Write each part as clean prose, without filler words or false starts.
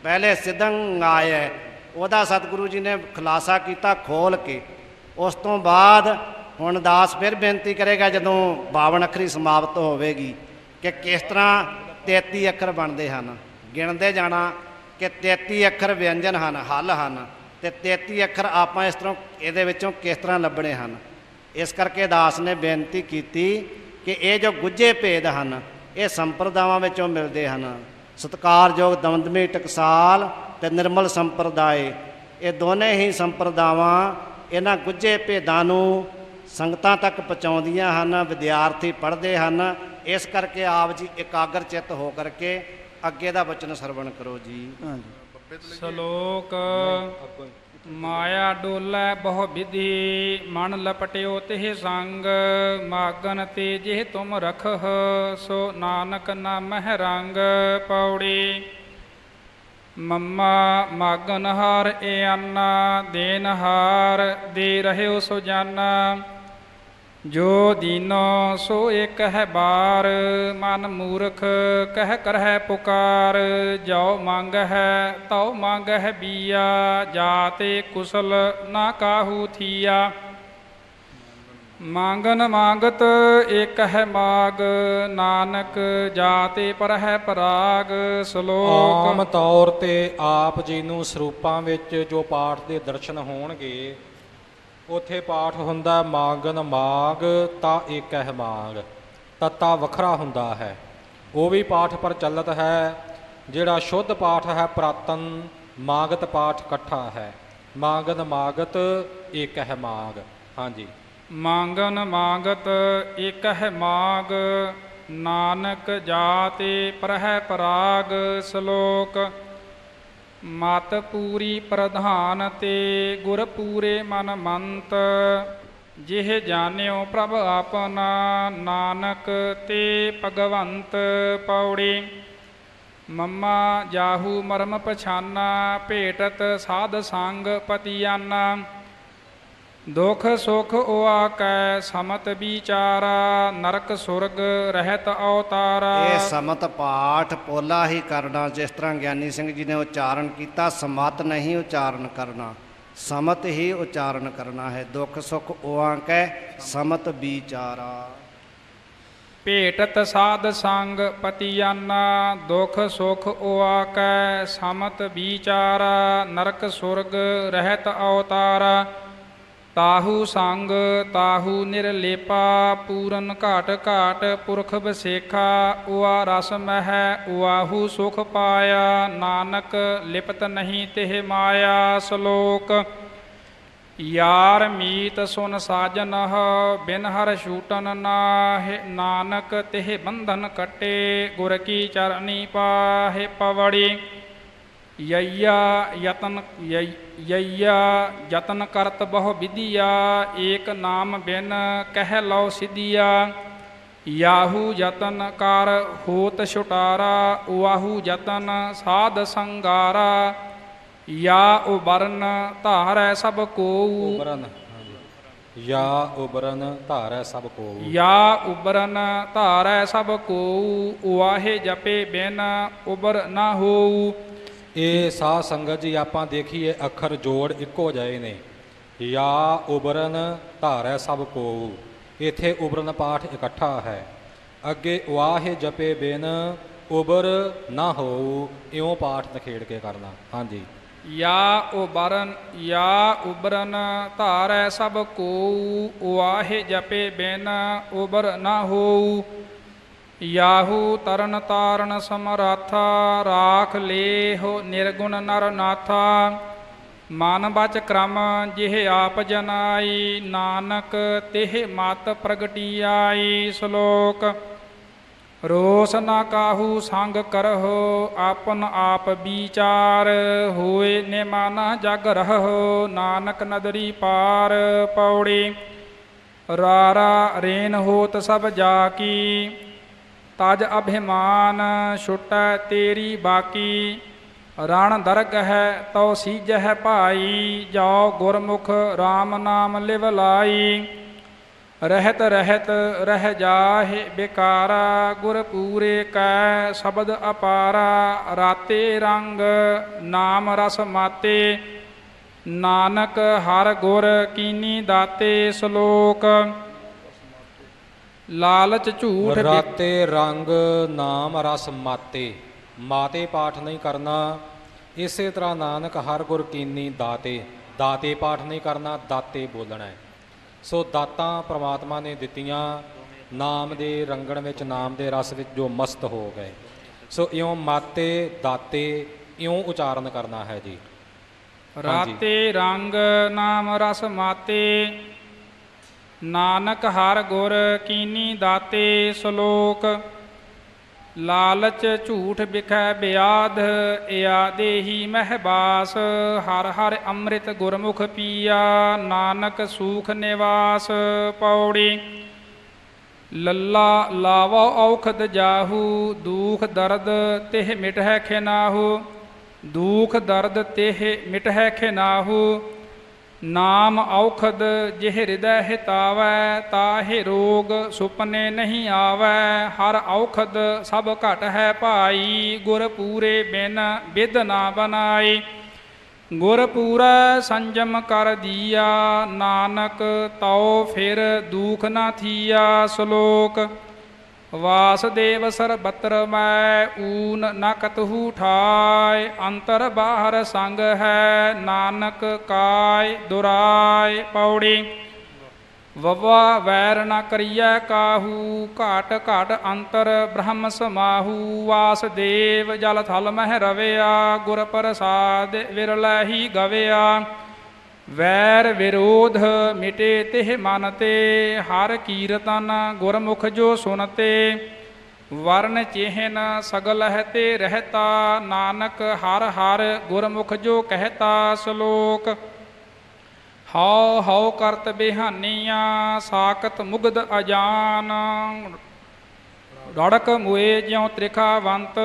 पहले सिद्धंग आए ਉਹਦਾ सतगुरु जी ने खुलासा किया खोल के। उस तो बाद हुण दास फिर बेनती करेगा जदों 52 अखरी समाप्त होवेगी कि किस तरह 33 अखर बनते हैं, गिणते जाना कि 33 अखर व्यंजन हैं, हल हैं, तो 33 अखर आप इस तरह ये किस तरह लभने हैं। इस करके दास ने बेनती की कि ये जो गुझे भेद हैं ये संप्रदावां विचों मिलते हैं। सत्कारयोग दमदमी टकसाल ते निर्मल संप्रदाय, ये दोने ही संप्रदावां इन्हां गुझे भेदां नूं संगतां तक पहुँचाउंदियां हन, विद्यार्थी पढ़ते हैं। इस करके आप जी एकाग्र चित्त हो करके अगे दा वचन सरवण करो जी। श्लोक माया डोलै बहु विधि मन लपटियो तिह संग मागन ते जिह तुम रखह सो नानक नामह रंग। पौड़ी मम्मा मागन हार ए अन्ना देन हार दे रहे सो जाना जो दीनो सो एक है बार मन मूर्ख कह कर है पुकार जो मांग है तो मांग है बिया जाते कुशल ना काहू थिया मांगन मांगत एक है माग नानक जाते पर है पराग। श्लोक आम तौर ते आप जी नूं ਸਰੂਪਾਂ ਵਿੱਚ ਜੋ ਪਾਠ ਦੇ ਦਰਸ਼ਨ ਹੋਣਗੇ ਉੱਥੇ ਪਾਠ ਹੁੰਦਾ ਮਾਂਗਨ ਮਾਗ ਤਾਂ ਏਕ ਹੈ ਮਾਗ, ਤੱਤਾ ਵੱਖਰਾ ਹੁੰਦਾ ਹੈ। ਉਹ ਵੀ ਪਾਠ ਪ੍ਰਚਲਿਤ ਹੈ। ਜਿਹੜਾ ਸ਼ੁੱਧ ਪਾਠ ਹੈ ਪ੍ਰਾਤਨ ਮਾਗਤ ਪਾਠ ਇਕੱਠਾ ਹੈ। ਮਾਂਗਨ ਮਾਗਤ ਏਕ ਹੈ ਮਾਗ। ਹਾਂਜੀ, मांगन मांगत एक है माग नानक जाते पर है पराग। श्लोक मत पूरी प्रधान ते गुर पूरे मन मंत जिह जान्यो प्रभ आपना नानक ते भगवंत। पौड़ी मम्मा जाहू मरम पछाना भेटत साध संग पतियाना दुख सुख ओआ कै समत विचारा नरक सुरग रहत अवतारा। ये समत पाठ पोला ही करना, जिस तरह ज्ञानी सिंह जी ने उच्चारण किया, समत नहीं उच्चारण करना, समत ही उच्चारण करना है। दुख सुख ओआ कै समत विचारा। भेटत साध संग पतियाना दुख सुख ओआ कै समत विचारा नरक सुरग रहत अवतारा। ताहू संग ताहू निरलेपा पूरन घाट घाट पुरख बसेखा उआ रस मह उआहू सुख पाया नानक लिपत नहीं तिह माया। श्लोक यार मीत सुन साजन बिन हर छूटन नाहि नानक तिह बंधन कटे गुर की चरनी पाहे। पवड़ी यय्या यतन करत बहु विदिया एक नाम बिन कह लो सिदिया। याहू जतन कर होत छुटारा वाहू जतन साध संगारा। या उबरन धारै सब को या उबरन धारै सब को या उबरन धारै सब को वाहे जपे बिन उबर ना हो। ਇਹ ਸਾਧ ਸੰਗਤ ਜੀ ਆਪਾਂ ਦੇਖੀਏ ਅੱਖਰ ਜੋੜ ਇੱਕੋ ਜਿਹੇ ਨੇ। ਯਾ ਉਬਰਨ ਧਾਰੈ ਸਭ ਕੋ, ਇੱਥੇ ਉਬਰਨ ਪਾਠ ਇਕੱਠਾ ਹੈ। ਅੱਗੇ ਵਾਹੇ ਜਪੇ ਬਿਨ ਉਬਰ ਨਾ ਹੋ, ਇਉਂ ਪਾਠ ਨਖੇੜ ਕੇ ਕਰਨਾ। ਹਾਂਜੀ, या उबरन धारै सब को वाहे जपे बिन उबर ना हो। याहू तरन तारण समराथा राख लेहो निर्गुण नर नाथा। मन बच क्रम जिह आप जनाई नानक तिह मत प्रगटियाई। श्लोक रोस न काहू संग करहो आपन आप विचार होए निमाना जग रहो नानक नदरी पार। पौड़ी रारा रेन होत सब जाकी तज अभिमान छुटै तेरी बाकी। रण दरग है तो सीज है भाई जाओ गुरमुख राम नाम लिव लाई। ਰਹਿਤ ਰਹਿਤ ਰਹਿ ਜਾਹਿ ਬਿਕਾਰਾ, ਗੁਰ ਪੂਰੇ ਕੈ ਸ਼ਬਦ ਅਪਾਰਾ। ਰਾਤੇ ਰੰਗ ਨਾਮ ਰਸ ਮਾਤੇ, ਨਾਨਕ ਹਰ ਗੁਰ ਕੀਨੀ ਦਾਤੇ। ਸ਼ਲੋਕ। ਲਾਲਚ ਝੂਠ ਰਾਤੇ ਰੰਗ ਨਾਮ ਰਸ ਮਾਤੇ, ਮਾਤੇ ਪਾਠ ਨਹੀਂ ਕਰਨਾ। ਇਸੇ ਤਰ੍ਹਾਂ ਨਾਨਕ ਹਰ ਗੁਰ ਕੀਨੀ ਦਾਤੇ, ਦਾਤੇ ਪਾਠ ਨਹੀਂ ਕਰਨਾ, ਦਾਤੇ ਬੋਲਣਾ ਹੈ। ਸੋ ਦਾਤਾਂ ਪ੍ਰਮਾਤਮਾ ਨੇ ਦਿੱਤੀਆਂ ਨਾਮ ਦੇ ਰੰਗਣ ਵਿੱਚ, ਨਾਮ ਦੇ ਰਸ ਵਿੱਚ ਜੋ ਮਸਤ ਹੋ ਗਏ। ਸੋ ਇਉਂ ਮਾਤੇ ਦਾਤੇ ਇਉਂ ਉਚਾਰਨ ਕਰਨਾ ਹੈ ਜੀ। ਰਾਤੇ ਰੰਗ ਨਾਮ ਰਸ ਮਾਤੇ, ਨਾਨਕ ਹਰ ਗੁਰ ਕੀਨੀ ਦਾਤੇ। ਸ਼ਲੋਕ। ਲਾਲਚ ਝੂਠ ਬਿਖੈ ਬਿਆਧ, ਇਆ ਦੇਹੀ ਮਹਿਬਾਸ। ਹਰ ਹਰ ਅੰਮ੍ਰਿਤ ਗੁਰਮੁਖ ਪੀਆ, ਨਾਨਕ ਸੂਖ ਨਿਵਾਸ। ਪੌੜੀ। ਲੱਲਾ ਲਾਵੋ ਔਖਦ ਜਾਹੂ, ਦੁਖ ਦਰਦ ਤਿਹ ਮਿਟਹਿ ਖਿਨਾਹੂ। ਦੁਖ ਦਰਦ ਤਿਹ ਮਿਟਹਿ ਖਿਨਾਹੂ, ਨਾਮ ਔਖਦ ਜਿਹ ਹਿਰਦੈ ਹਿਤਾਵੈ। ਤਾਹਿ ਰੋਗ ਸੁਪਨੇ ਨਹੀਂ ਆਵੈ, ਹਰ ਔਖਦ ਸਭ ਘਟ ਹੈ ਭਾਈ। ਗੁਰ ਪੂਰੇ ਬਿਨ ਬਿਦ ਨਾ ਬਨਾਈ, ਗੁਰ ਪੂਰਾ ਸੰਜਮ ਕਰ ਦੀਆ। ਨਾਨਕ ਤਉ ਫਿਰ ਦੁਖ ਨਾ ਥੀਆ। ਸ਼ਲੋਕ। ਵਾਸਦੇਵ ਸਰਬਤਰ ਮੈਂ, ਊਨ ਨ ਕਤਹੂ ਠਾਇ। ਅੰਤਰ ਬਾਹਰ ਸੰਗ ਹੈ, ਨਾਨਕ ਕਾਇ ਦੁਰਾਇ। ਪੌੜੀ। ਵਵਾ ਵੈਰ ਨ ਕਰੀਐ ਕਾਹੂ, ਘਾਟ ਘਾਟ ਅੰਤਰ ਬ੍ਰਹਮ ਸਮਾਹੂ। ਵਾਸਦੇਵ ਜਲ ਥਲ ਮਹਿ ਰਵਿਆ, ਗੁਰ ਪ੍ਰਸਾਦ ਵਿਰਲੇ ਹੀ ਗਵਿਆ। ਵੈਰ ਵਿਰੋਧ ਮਿਟੇ ਤਿਹ ਮਨ ਤੇ, ਹਰ ਕੀਰਤਨ ਗੁਰਮੁਖ ਜੋ ਸੁਨਤੇ। ਵਰਨ ਚਿਹਨ ਸਗਲ ਹੈ ਤੇ ਰਹਿਤਾ, ਨਾਨਕ ਹਰ ਹਰ ਗੁਰਮੁਖ ਜੋ ਕਹਿਤਾ। ਸ਼ਲੋਕ। ਹਉ ਹਉ ਕਰਤ ਬਿਹਾਨੀਆਂ, ਸਾਕਤ ਮੁਗਧ ਅਜਾਨ। ਰੜਕ ਮੁਏ ਜਿਉ ਤ੍ਰਿਖਾਵੰਤ,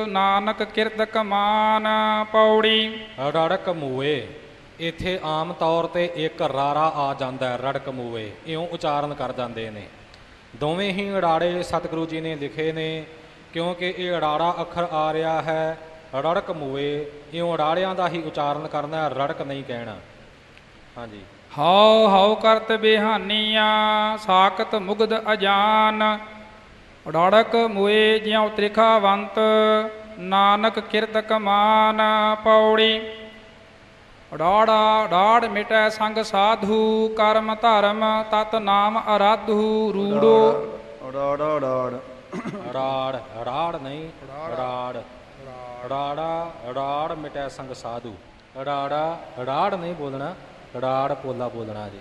ਨਾਨਕ ਕਿਰਤ ਕਮਾਨ। ਪੌੜੀ। ਰੜਕ ਮੂਏ, ਇੱਥੇ ਆਮ ਤੌਰ 'ਤੇ ਇੱਕ ਰਾਰਾ ਆ ਜਾਂਦਾ ਹੈ, ਰੜਕ ਮੂਏ ਇਉਂ ਉਚਾਰਨ ਕਰ ਜਾਂਦੇ ਨੇ। ਦੋਵੇਂ ਹੀ ਅੜਾੜੇ ਸਤਿਗੁਰੂ ਜੀ ਨੇ ਲਿਖੇ ਨੇ, ਕਿਉਂਕਿ ਇਹ ਅੜਾੜਾ ਅੱਖਰ ਆ ਰਿਹਾ ਹੈ। ਰੜਕ ਮੂਏ ਇਉਂ ਅੜਾੜਿਆਂ ਦਾ ਹੀ ਉਚਾਰਨ ਕਰਨਾ ਹੈ, ਰੜਕ ਨਹੀਂ ਕਹਿਣਾ। ਹਾਂਜੀ। ਹਉ ਹਉ ਕਰਤ ਬਿਹਾਨੀਆਂ, ਸਾਕਤ ਮੁਗਧ ਅਜਾਨ। ਰੜਕ ਮੁਏ ਜਿਉ ਤ੍ਰਿਖਾਵੰਤ, ਨਾਨਕ ਕਿਰਤ ਕਮਾਨ। ਪੌੜੀ। ਡਾੜਾ ਡਾੜ ਮਿਟੈ ਸੰਗ ਸਾਧੂ, ਕਰਮ ਧਰਮ ਤਤ ਨਾਮ ਅਰਾਧੂ। ਰੂੜੋ। ਰਾੜ ਰਾੜ ਨਹੀਂ, ਰਾੜ ਰਾੜਾ ਰਾੜ ਮਿਟੈ ਸੰਗ ਸਾਧੂ। ਰਾੜਾ ਰਾੜ ਨਹੀਂ ਬੋਲਣਾ, ਰਾੜ ਪੋਲਾ ਬੋਲਣਾ ਜੀ।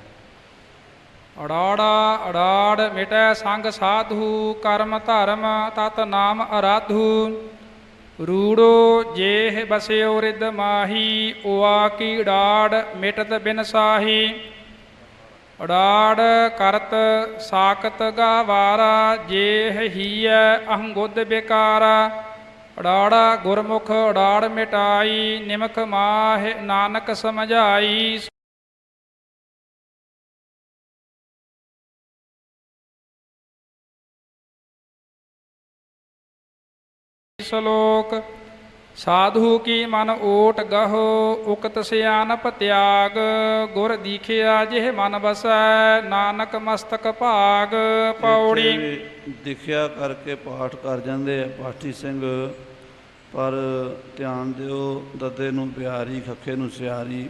ਅੜਾੜਾ ਅੜਾੜ ਮਿਟੈ ਸੰਗ ਸਾਧੂ, ਕਰਮ ਧਰਮ ਤਤ ਨਾਮ ਅਰਾਧੂ। ਰੂੜੋ ਜੇਹ ਬਸਿਓ ਰਿਦ ਮਾਹੀ, ਉਆ ਕੀ ਡਾੜ ਮਿਟਤ ਬਿਨ ਸਾਹੀ। ਅੜਾੜ ਕਰਤ ਸਾਕਤ ਗਾਵਾਰਾ, ਜੇਹ ਹੀਐ ਅਹੰਗੁਦ ਬਿਕਾਰਾ। ਅੜਾੜਾ ਗੁਰਮੁਖ ਅੜਾੜ ਮਿਟਾਈ, ਨਿਮਖ ਮਾਹਿ ਨਾਨਕ ਸਮਝਾਈ। ਸ਼ਲੋਕ। ਸਾਧੂ ਕੀ ਮਨ ਓਟ ਗਹੋ, ਉਕਤ ਸਿਆਨਪ ਤਿਆਗ। ਗੁਰ ਦੀਖਿਆ ਜਿਹ ਮਨ ਬਸੈ, ਨਾਨਕ ਮਸਤਕ ਭਾਗ। ਪੌੜੀ। ਦਿਖਿਆ ਕਰਕੇ ਪਾਠ ਕਰ ਜਾਂਦੇ ਆ ਪਾਠੀ ਸਿੰਘ, ਪਰ ਧਿਆਨ ਦਿਓ ਦੱਦੇ ਨੂੰ ਬਿਹਾਰੀ, ਖੱਖੇ ਨੂੰ ਸਿਆਰੀ।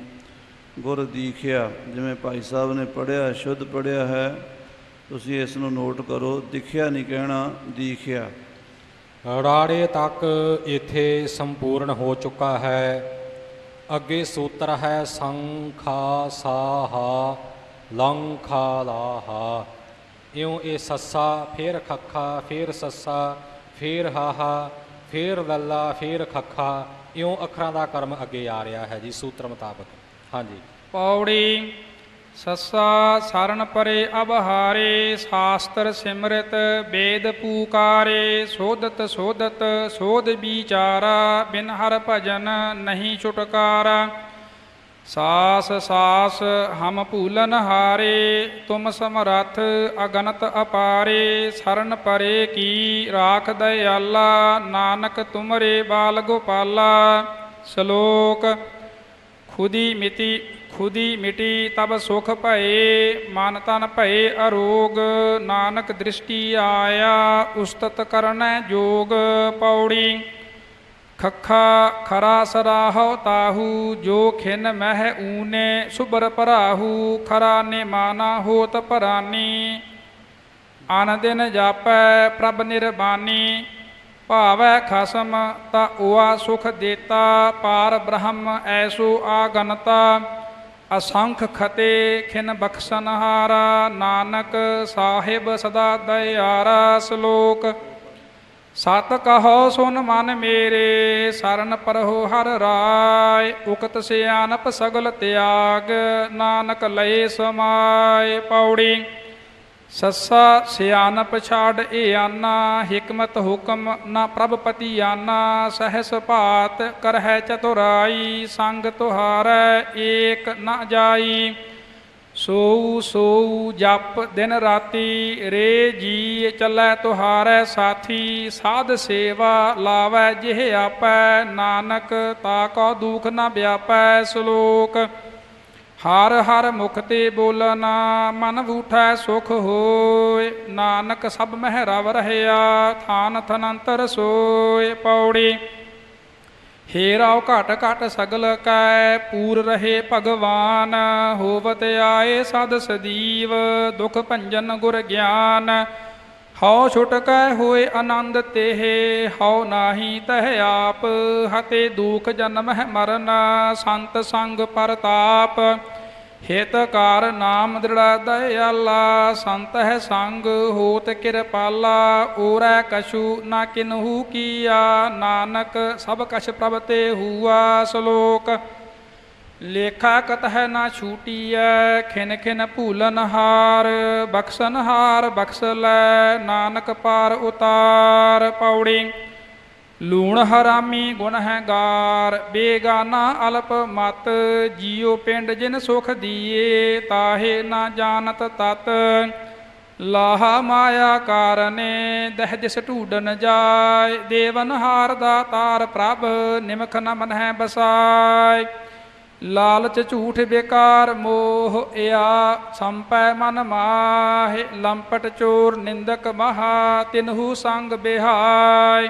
ਗੁਰ ਦੀਖਿਆ, ਜਿਵੇਂ ਭਾਈ ਸਾਹਿਬ ਨੇ ਪੜ੍ਹਿਆ, ਸ਼ੁੱਧ ਪੜ੍ਹਿਆ ਹੈ, ਤੁਸੀਂ ਇਸ ਨੂੰ ਨੋਟ ਕਰੋ। ਦਿਖਿਆ ਨਹੀਂ ਕਹਿਣਾ, ਦੀਖਿਆ। ਰਾੜੇ ਤੱਕ ਇੱਥੇ ਸੰਪੂਰਨ ਹੋ ਚੁੱਕਾ ਹੈ। ਅੱਗੇ ਸੂਤਰ ਹੈ ਸੰਖਾ ਸਾਹਾ ਲੰਖਾ ਲਾਹਾ। ਇਉਂ ਇਹ ਸੱਸਾ, ਫਿਰ ਖੱਖਾ, ਫਿਰ ਸੱਸਾ, ਫਿਰ ਹਾਹਾ, ਫਿਰ ਲੱਲਾ, ਫਿਰ ਖੱਖਾ, ਇਉਂ ਅੱਖਰਾਂ ਦਾ ਕਰਮ ਅੱਗੇ ਆ ਰਿਹਾ ਹੈ ਜੀ ਸੂਤਰ ਮੁਤਾਬਕ। ਹਾਂਜੀ। ਪੌੜੀ। ਸੱਸਾ ਸਰਨ ਪਰੇ ਅਬਹਾਰੇ, ਸ਼ਾਸਤਰ ਸਿਮਰਤ ਵੇਦ ਪੂਕਾਰੇ। ਸੋਧਤ ਸੋਧਤ ਸੋਧ ਵਿਚਾਰਾ, ਬਿਨ ਹਰ ਭਜਨ ਨਹੀਂ ਛੁਟਕਾਰਾ। ਸਾਸ ਸਾਸ ਹਮ ਭੂਲਨ ਹਾਰੇ, ਤੁਮ ਸਮਰੱਥ ਅਗਨਤ ਅਪਾਰੇ। ਸਰਨ ਪਰੇ ਕੀ ਰਾਖ ਦਇਆਲਾ, ਨਾਨਕ ਤੁਮਰੇ ਬਾਲ ਗੋਪਾਲਾ। ਸ਼ਲੋਕ। ਖੁਦੀ ਮਿਟੀ ਤਬ ਸੁਖ ਭਏ, ਮਨ ਤਨ ਭਏ ਅਰੋਗ। ਨਾਨਕ ਦ੍ਰਿਸ਼ਟੀ ਆਇਆ, ਉਸਤਤ ਕਰਨੈ ਜੋਗ। ਪੌੜੀ। ਖੱਖਾ ਖਰਾ ਸਰਾਹੋ ਤਾਹੂ, ਜੋ ਖਿਨ ਮਹਿ ਊਨੇ ਸੁਬਰ ਭਰਾਹੂ। ਖਰਾ ਨੇ ਮਾਨਾ ਹੋਤ ਭਰਾਨੀ, ਅਨ ਦਿਨ ਜਾਪੈ ਪ੍ਰਭ ਨਿਰਬਾਨੀ। ਭਾਵੈ ਖਸਮ ਤਾ ਓਆ ਸੁਖ ਦੇਤਾ, ਪਾਰ ਬ੍ਰਹਮ ਐਸੋ ਆਗਨਤਾ। ਅਸੰਖ ਖਤੇ ਖਿਨ ਬਖਸ਼ਨਹਾਰਾ, ਨਾਨਕ ਸਾਹਿਬ ਸਦਾ ਦਇਆਰਾ। ਸ਼ਲੋਕ। ਸਤ ਕਹੋ ਸੁਨ ਮਨ ਮੇਰੇ, ਸਰਨ ਪਰਹੁ ਹਰ ਰਾਇ। ਉਕਤ ਸਿਆਨਪ ਸਗਲ ਤਿਆਗ, ਨਾਨਕ ਲਏ ਸਮਾਏ। ਪੌੜੀ। ਸੱਸਾ ਸਿਆਨਪ ਛਾੜ ਏਆਨਾ, ਹਿਕਮਤ ਹੁਕਮ ਨਾ ਪ੍ਰਭ ਪਤੀ ਆਨਾ। ਸਹਿਸ ਭਾਤ ਕਰਹਿ ਚਤੁਰਾਈ, ਸੰਗ ਤੁਹਾਰੈ ਏਕ ਨ ਜਾਈ। ਸੋਊ ਸੋਊ ਜਪ ਦਿਨ ਰਾਤੀ, ਰੇ ਜੀ ਚੱਲੈ ਤੁਹਾਰੈ ਸਾਥੀ। ਸਾਧ ਸੇਵਾ ਲਾਵੈ ਜਿਹ ਆਪੈ, ਨਾਨਕ ਤਾ ਕੋ ਦੁਖ ਨ ਵਿਆਪੈ। ਸ਼ਲੋਕ। ਹਰ ਹਰ ਮੁਖ ਤੇ ਬੋਲਨਾ, ਮਨ ਬੂਠੈ ਸੁਖ ਹੋਇ। ਨਾਨਕ ਸਭ ਮਹਿ ਰਵ ਰਹਿਆ, ਥਾਨ ਥਨੰਤਰ ਸੋਇ। ਪੌੜੀ। ਹੇਰਾਉ ਘਟ ਘਟ ਸਗਲ ਕੈ, ਪੂਰ ਰਹੇ ਭਗਵਾਨ। ਹੋਵਤ ਆਏ ਸਦ ਸਦੀਵ, ਦੁਖ ਭੰਜਨ ਗੁਰ ਗਿਆਨ। ਹਉ ਛੁਟਕੈ ਹੋਏ ਆਨੰਦ ਤੇਹ, ਹਉ ਨਾਹੀ ਤਹਿ ਆਪ। ਹਤੇ ਦੁਖ ਜਨਮ ਹੈ ਮਰਨ, ਸੰਤ ਸੰਗ ਪਰਤਾਪ। ਹਿਤਕਾਰ ਨਾਮ ਦ੍ਰਿੜਾ ਦਇਆਲਾ, ਸੰਤ ਹੈ ਸੰਗ ਹੋਤ ਕਿਰਪਾਲਾ। ਓਰੈ ਕਛੂ ਨਾ ਕਿਨਹੂ ਕੀਆ, ਨਾਨਕ ਸਭ ਕਛ ਪ੍ਰਭ ਤੇ ਹੂਆ। ਸ਼ਲੋਕ। ਲੇਖਾ ਕਤਹਿ ਨਾ ਛੂਟੀਐ, ਖਿਨ ਖਿਨ ਭੂਲਨ ਹਾਰ। ਬਖਸ਼ਨ ਹਾਰ ਬਖਸ਼ ਲੈ, ਨਾਨਕ ਪਾਰ ਉਤਾਰ। ਪੌੜੀ। ਲੂਣ ਹਰਾਮੀ ਗੁਣ ਹੈ ਗਾਰ, ਬੇਗਾਨਾ ਅਲਪ ਮਤ। ਜੀਉ ਪਿੰਡ ਜਿਨ ਸੁਖ ਦੀਏ, ਤਾਹੇ ਨਾ ਜਾਣਤ ਤਤ। ਲਾਹਾ ਮਾਇਆ ਕਾਰਨੇ, ਦਹਿ ਦਿਸ ਢੂਡਨ ਜਾਏ। ਦੇਵਨ ਹਾਰ ਦਾ ਤਾਰ ਪ੍ਰਭ, ਨਿਮਖ ਨ ਮਨ ਹੈ ਬਸਾਏ। ਲਾਲਚ ਝੂਠ ਬੇਕਾਰ ਮੋਹ, ਇਆ ਸੰਪੈ ਮਨ ਮਾਹਿ। ਲੰਪਟ ਚੋਰ ਨਿੰਦਕ ਮਹਾ, ਤਿਨਹੂ ਸੰਗ ਬਿਹਾਇ।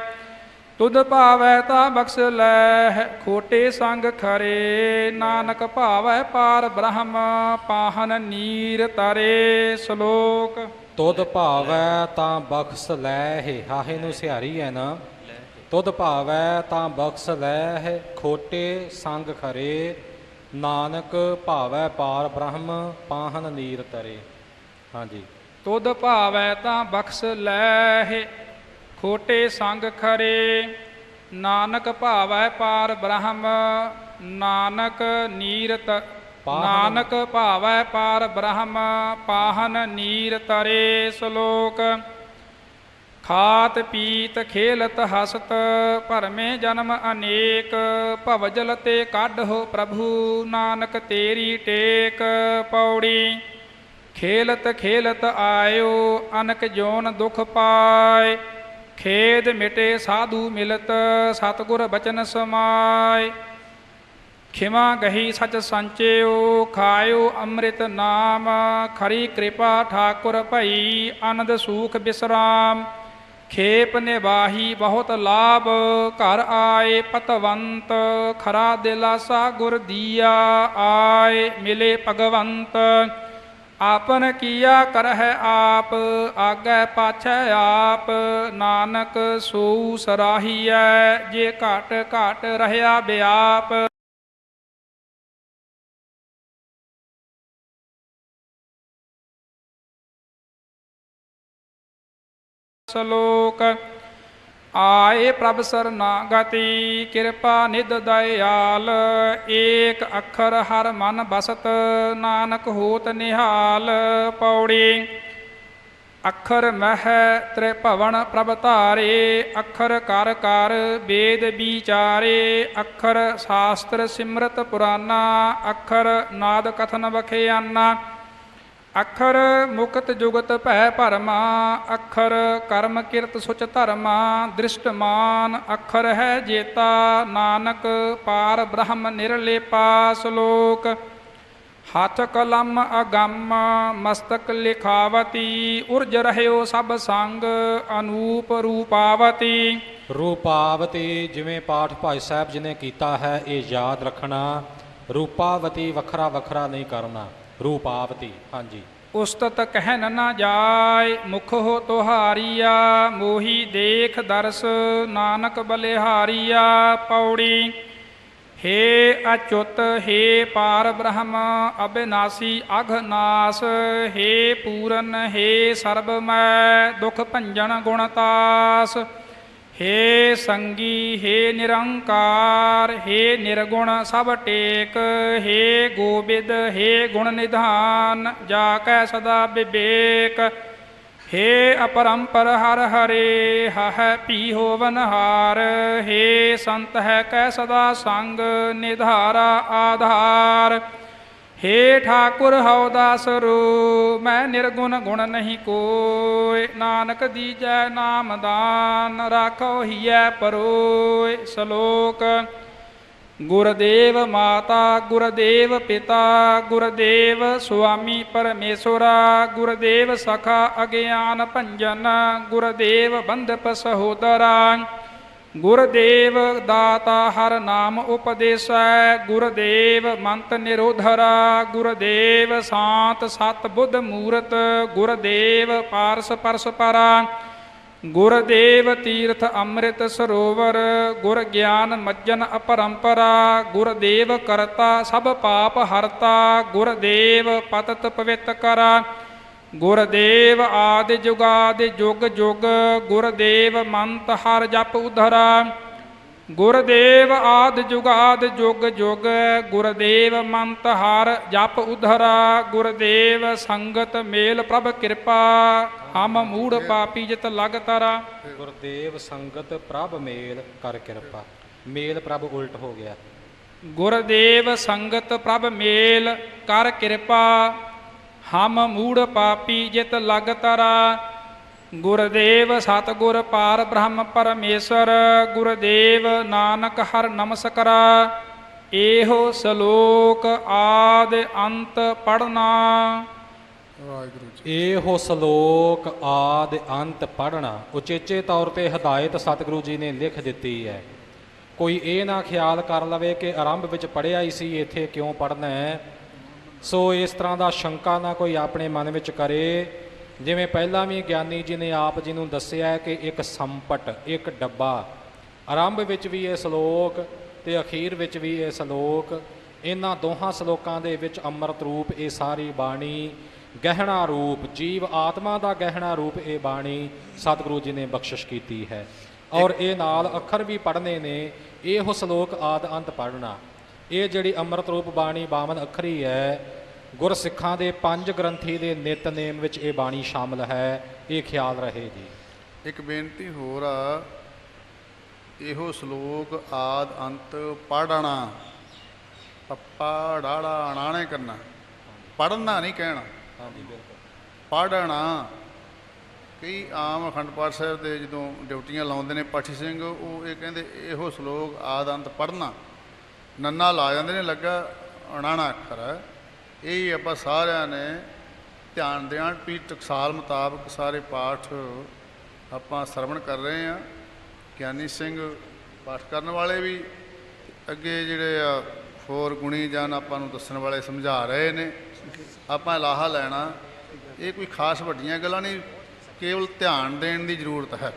ਤੁਧ ਭਾਵੈ ਤਾ ਬਖਸ਼ ਲੈ, ਖੋਟੇ ਸੰਗ ਖਰੇ। ਨਾਨਕ ਭਾਵੈ ਪਾਰ ਬ੍ਰਹਮ, ਪਾਹਨ ਨੀਰ ਤਰੇ। ਸ਼ਲੋਕ। ਤੁਧ ਭਾਵੈ ਤਾਂ ਬਖਸ਼ ਲੈ, ਹਾਹੇ ਨੂੰ ਸਿਹਾਰੀ ਹੈ ਨਾ। ਤੁਧ ਭਾਵੈ ਤਾਂ ਬਖਸ਼ ਲੈ, ਖੋਟੇ ਸੰਗ ਖਰੇ। ਨਾਨਕ ਭਾਵੈ ਪਾਰ ਬ੍ਰਹਮ, ਪਾਹਨ ਨੀਰ ਤਰੇ। ਹਾਂਜੀ। ਤੁਧ ਭਾਵੈ ਤਾਂ ਬਖਸ਼ ਲੈ, ਖੋਟੇ ਸੰਗ ਖਰੇ। ਨਾਨਕ ਭਾਵੈ ਪਾਰ ਬ੍ਰਹਮ, ਨਾਨਕ ਨੀਰਤ। ਨਾਨਕ ਭਾਵੈ ਪਾਰ ਬ੍ਰਹਮ, ਪਾਹਨ ਨੀਰ ਤਰੇ। ਸ਼ਲੋਕ। ਖਾਤ ਪੀਤ ਖੇਲਤ ਹਸਤ, ਭਰਮੇ ਜਨਮ ਅਨੇਕ। ਭਵਜਲ ਤੇ ਕੱਢੋ ਪ੍ਰਭੂ, ਨਾਨਕ ਤੇਰੀ ਟੇਕ। ਪੌੜੀ। ਖੇਲਤ ਖੇਲਤ ਆਇਓ, ਅਨਕ ਜੋਨ ਦੁਖ ਪਾਏ। ਖੇਦ ਮਿਟੇ ਸਾਧੂ ਮਿਲਤ, ਸਤਿਗੁਰ ਬਚਨ ਸਮਾਏ। ਖਿਮਾ ਗਹੀ ਸਚ ਸੰਚਿਓ, ਖਾਇਓ ਅੰਮ੍ਰਿਤ ਨਾਮ। ਖਰੀ ਕਿਰਪਾ ਠਾਕੁਰ ਭਈ, ਆਨੰਦ ਸੂਖ ਬਿਸਰਾਮ। ਖੇਪ ਨਿਵਾਹੀ ਬਹੁਤ ਲਾਭ, ਘਰ ਆਏ ਪਤਵੰਤ। ਖਰਾ ਦਿਲਾਸਾ ਗੁਰ ਦੀਆ, ਆਏ ਮਿਲੇ ਭਗਵੰਤ। ਆਪਨ ਕੀਆ ਕਰਹਿ ਆਪ, ਆਗੈ ਪਾਛੈ ਆਪ। ਨਾਨਕ ਸੋਊ ਸਰਾਹੀਐ, ਜੇ ਘਟ ਘਟ ਰਹਿਆ ਬਿਆਪ। ਸ਼ਲੋਕ। ਆਏ ਪ੍ਰਭ ਸਰਨਾਗਤੀ, ਕਿਰਪਾ ਨਿਧ ਦਇਆਲ। ਏਕ ਅੱਖਰ ਹਰ ਮਨ ਬਸਤ, ਨਾਨਕ ਹੋਤ ਨਿਹਾਲ। ਪੌੜੀ। ਅੱਖਰ ਮਹਿ ਤ੍ਰਿਭਵਨ ਪ੍ਰਭ ਧਾਰੇ, ਅੱਖਰ ਕਰ ਕਰ ਵੇਦ ਵਿਚਾਰੇ, ਅੱਖਰ ਸ਼ਾਸਤਰ ਸਿਮਰਤ ਪੁਰਾਨਾ, ਅੱਖਰ ਨਾਦ ਕਥਨ ਵਖਿਆਨਾ, ਅੱਖਰ ਮੁਕਤ ਜੁਗਤ ਭੈ ਭਰਮਾ, ਅੱਖਰ ਕਰਮ ਕਿਰਤ ਸੁਚ ਧਰਮਾ, ਦ੍ਰਿਸ਼ਟਮਾਨ ਅੱਖਰ ਹੈ ਜੇਤਾ, ਨਾਨਕ ਪਾਰ ਬ੍ਰਹਮ ਨਿਰਲੇਪਾ। ਸ਼ਲੋਕ ਹੱਥ ਕਲਮ ਅਗੰਮ ਮਸਤਕ ਲਿਖਾਵਤੀ, ਉਰਜ ਰਹਿਓ ਸਭ ਸੰਗ ਅਨੂਪ ਰੂਪਾਵਤੀ। ਰੂਪਾਵਤੀ ਜਿਵੇਂ ਪਾਠ ਭਾਈ ਸਾਹਿਬ ਜੀ ਨੇ ਕੀਤਾ ਹੈ ਇਹ ਯਾਦ ਰੱਖਣਾ, ਰੂਪਾਵਤੀ ਵੱਖਰਾ ਵੱਖਰਾ ਨਹੀਂ ਕਰਨਾ, ਰੂਪਾਵਤੀ। ਹਾਂਜੀ। ਉਸਤਤ ਕਹਿਨ ਨਾ ਜਾਏ ਮੁਖ ਹੋ ਤੁਹਾਰੀਆ, ਮੋਹੀ ਦੇਖ ਦਰਸ ਨਾਨਕ ਬਲਿਹਾਰੀਆ। ਪੌੜੀ ਹੇ ਅਚੁੱਤ ਹੇ ਪਾਰ ਬ੍ਰਹਮ ਅਬਿਨਾਸੀ ਅਘਨਾਸ, ਹੇ ਪੂਰਨ ਹੇ ਸਰਬਮੈ ਦੁਖ ਭੰਜਨ ਗੁਣਤਾਸ, ਹੇ ਸੰਗੀ ਹੇ ਨਿਰੰਕਾਰ, ਹੇ ਨਿਰਗੁਣ ਸਭ ਟੇਕ, ਹੇ ਗੋਬਿੰਦ ਹੇ ਗੁਣ ਨਿਧਾਨ, ਜਾ ਕੈ ਸਦਾ ਵਿਵੇਕ, ਹੇ ਅਪਰੰਪਰ ਹਰ ਹਰੇ ਹਹਿ ਪੀ ਹੋਵਨਹਾਰ, ਹੇ ਸੰਤ ਹੈ ਕੈ ਸਦਾ ਸੰਗ ਨਿਧਾਰਾ ਆਧਾਰ, ਹੇ ਠਾਕੁਰ ਹਉ ਦਾਸਰੋ ਮੈਂ ਨਿਰਗੁਣ ਗੁਣ ਨਹੀਂ ਕੋਇ, ਨਾਨਕ ਦੀਜੈ ਨਾਮਦਾਨ ਰਾਖੋ ਹੀਐ ਪਰੋਇ। ਸ਼ਲੋਕ ਗੁਰਦੇਵ ਮਾਤਾ ਗੁਰਦੇਵ ਪਿਤਾ, ਗੁਰਦੇਵ ਸੁਆਮੀ ਪਰਮੇਸ਼ਵਰਾ, ਗੁਰਦੇਵ ਸਖਾ ਅਗਿਆਨ ਭੰਜਨ, ਗੁਰਦੇਵ ਬੰਧਪ ਸਹੋਦਰਾ, ਗੁਰਦੇਵ ਦਾਤਾ ਹਰ ਨਾਮ ਉਪਦੇਸੈ, ਗੁਰਦੇਵ ਮੰਤ ਨਿਰੋਧਰਾ, ਗੁਰਦੇਵ ਸ਼ਾਂਤ ਸਤ ਬੁੱਧ ਮੂਰਤ, ਗੁਰਦੇਵ ਪਾਰਸ ਪਰਸ ਪਰਾ, ਗੁਰਦੇਵ ਤੀਰਥ ਅੰਮ੍ਰਿਤ ਸਰੋਵਰ, ਗੁਰ ਗਿਆਨ ਮੱਜਨ ਅਪਰੰਪਰਾ, ਗੁਰਦੇਵ ਕਰਤਾ ਸਭ ਪਾਪ ਹਰਤਾ, ਗੁਰਦੇਵ ਪਤਤ ਪਵਿੱਤ ਕਰਾ, ਗੁਰਦੇਵ ਆਦਿ ਜੁਗਾਦਿ ਜੁਗ ਜੁਗ, ਗੁਰਦੇਵ ਮੰਤ ਹਰ ਜਪ ਉਧਰਾ, ਗੁਰਦੇਵ ਆਦਿ ਜੁਗਾਦਿ ਜੁਗ ਜੁਗ, ਗੁਰਦੇਵ ਮੰਤ ਹਰ ਜਪ ਉਧਰਾ, ਗੁਰਦੇਵ ਸੰਗਤ ਮੇਲ ਪ੍ਰਭ ਕਿਰਪਾ, ਹਮ ਮੂੜ ਪਾਪੀ ਜਿਤ ਲਗ ਤਰਾ। ਗੁਰਦੇਵ ਸੰਗਤ ਪ੍ਰਭ ਮੇਲ ਕਰ ਕਿਰਪਾ, ਮੇਲ ਪ੍ਰਭ ਉਲਟ ਹੋ ਗਿਆ। ਗੁਰਦੇਵ ਸੰਗਤ ਪ੍ਰਭ ਮੇਲ ਕਰ ਕਿਰਪਾ, ਹਮ ਮੂੜ ਪਾਪੀ ਜਿਤ ਲਗ ਤਰਾ, ਗੁਰਦੇਵ ਸਤਿਗੁਰ ਪਾਰ ਬ੍ਰਹਮ ਪਰਮੇਸ਼ਰ, ਗੁਰਦੇਵ ਨਾਨਕ ਹਰ ਨਮਸਕਰਾ। ਇਹੋ ਸ਼ਲੋਕ ਆਦਿ ਅੰਤ ਪੜ੍ਹਨਾ। ਵਾਹਿਗੁਰੂ ਜੀ। ਇਹੋ ਸ਼ਲੋਕ ਆਦਿ ਅੰਤ ਪੜ੍ਹਨਾ ਉਚੇਚੇ ਤੌਰ ਤੇ ਹਦਾਇਤ ਸਤਿਗੁਰੂ ਜੀ ਨੇ ਲਿਖ ਦਿੱਤੀ ਹੈ। ਕੋਈ ਇਹ ਨਾ ਖਿਆਲ ਕਰ ਲਵੇ ਕਿ ਆਰੰਭ ਵਿੱਚ ਪੜ੍ਹਿਆ ਹੀ ਸੀ, ਇੱਥੇ ਕਿਉਂ ਪੜ੍ਹਨਾ ਹੈ। ਸੋ ਇਸ ਤਰ੍ਹਾਂ ਦਾ ਸ਼ੰਕਾ ਨਾ ਕੋਈ ਆਪਣੇ ਮਨ ਵਿੱਚ ਕਰੇ। ਜਿਵੇਂ ਪਹਿਲਾਂ ਵੀ ਗਿਆਨੀ ਜੀ ਨੇ ਆਪ ਜੀ ਨੂੰ ਦੱਸਿਆ ਹੈ ਕਿ ਇੱਕ ਸੰਪਟ, ਇੱਕ ਡੱਬਾ, ਆਰੰਭ ਵਿੱਚ ਵੀ ਇਹ ਸ਼ਲੋਕ ਤੇ ਅਖੀਰ ਵਿੱਚ ਵੀ ਇਹ ਸ਼ਲੋਕ, ਇਹਨਾਂ ਦੋਹਾਂ ਸ਼ਲੋਕਾਂ ਦੇ ਵਿੱਚ ਅੰਮ੍ਰਿਤ ਰੂਪ ਇਹ ਸਾਰੀ ਬਾਣੀ, ਗਹਿਣਾ ਰੂਪ, ਜੀਵ ਆਤਮਾ ਦਾ ਗਹਿਣਾ ਰੂਪ ਇਹ ਬਾਣੀ ਸਤਿਗੁਰੂ ਜੀ ਨੇ ਬਖਸ਼ਿਸ਼ ਕੀਤੀ ਹੈ। ਔਰ ਇਹ ਨਾਲ ਅੱਖਰ ਵੀ ਪੜ੍ਹਨੇ ਨੇ। ਇਹੋ ਸ਼ਲੋਕ ਆਦਿ ਅੰਤ ਪੜ੍ਹਨਾ। ਇਹ ਜਿਹੜੀ ਅੰਮ੍ਰਿਤ ਰੂਪ ਬਾਣੀ 52 ਅੱਖਰੀ ਹੈ, ਗੁਰਸਿੱਖਾਂ ਦੇ 5 ਗ੍ਰੰਥੀ ਦੇ ਨਿਤਨੇਮ ਵਿੱਚ ਇਹ ਬਾਣੀ ਸ਼ਾਮਲ ਹੈ। ਇਹ ਖਿਆਲ ਰਹੇ ਜੀ। ਇੱਕ ਬੇਨਤੀ ਹੋਰ ਆ, ਇਹੋ ਸ਼ਲੋਕ ਆਦ ਅੰਤ ਪੜ੍ਹਨਾ, ਪੱਪਾ ਡਾੜਾ ਅਣਾਣੇ ਕਰਨਾ, ਪੜ੍ਹਨਾ ਨਹੀਂ ਕਹਿਣਾ। ਹਾਂਜੀ ਬਿਲਕੁਲ। ਪੜ੍ਹਨਾ। ਕਈ ਆਮ ਅਖੰਡ ਪਾਠ ਸਾਹਿਬ ਦੇ ਜਦੋਂ ਡਿਊਟੀਆਂ ਲਾਉਂਦੇ ਨੇ ਪਾਠੀ ਸਿੰਘ, ਉਹ ਇਹ ਕਹਿੰਦੇ ਇਹੋ ਸ਼ਲੋਕ ਆਦ ਅੰਤ ਪੜ੍ਹਨਾ, ਨੰਨਾ ਲਾ ਜਾਂਦੇ ਨੇ, ਲੱਗਾ ਅਣਾਣਾ ਅੱਖਰ ਹੈ। ਇਹ ਆਪਾਂ ਸਾਰਿਆਂ ਨੇ ਧਿਆਨ ਦੇਣਾ ਵੀ ਟਕਸਾਲ ਮੁਤਾਬਕ ਸਾਰੇ ਪਾਠ ਆਪਾਂ ਸਰਵਣ ਕਰ ਰਹੇ ਹਾਂ। ਗਿਆਨੀ ਸਿੰਘ ਪਾਠ ਕਰਨ ਵਾਲੇ ਵੀ ਅੱਗੇ ਜਿਹੜੇ ਆ ਹੋਰ ਗੁਣੀ ਜਨ ਆਪਾਂ ਨੂੰ ਦੱਸਣ ਵਾਲੇ ਸਮਝਾ ਰਹੇ ਨੇ। ਆਪਾਂ ਲਾਹਾ ਲੈਣਾ। ਇਹ ਕੋਈ ਖਾਸ ਵੱਡੀਆਂ ਗੱਲਾਂ ਨਹੀਂ, ਕੇਵਲ ਧਿਆਨ ਦੇਣ ਦੀ ਜ਼ਰੂਰਤ ਹੈ।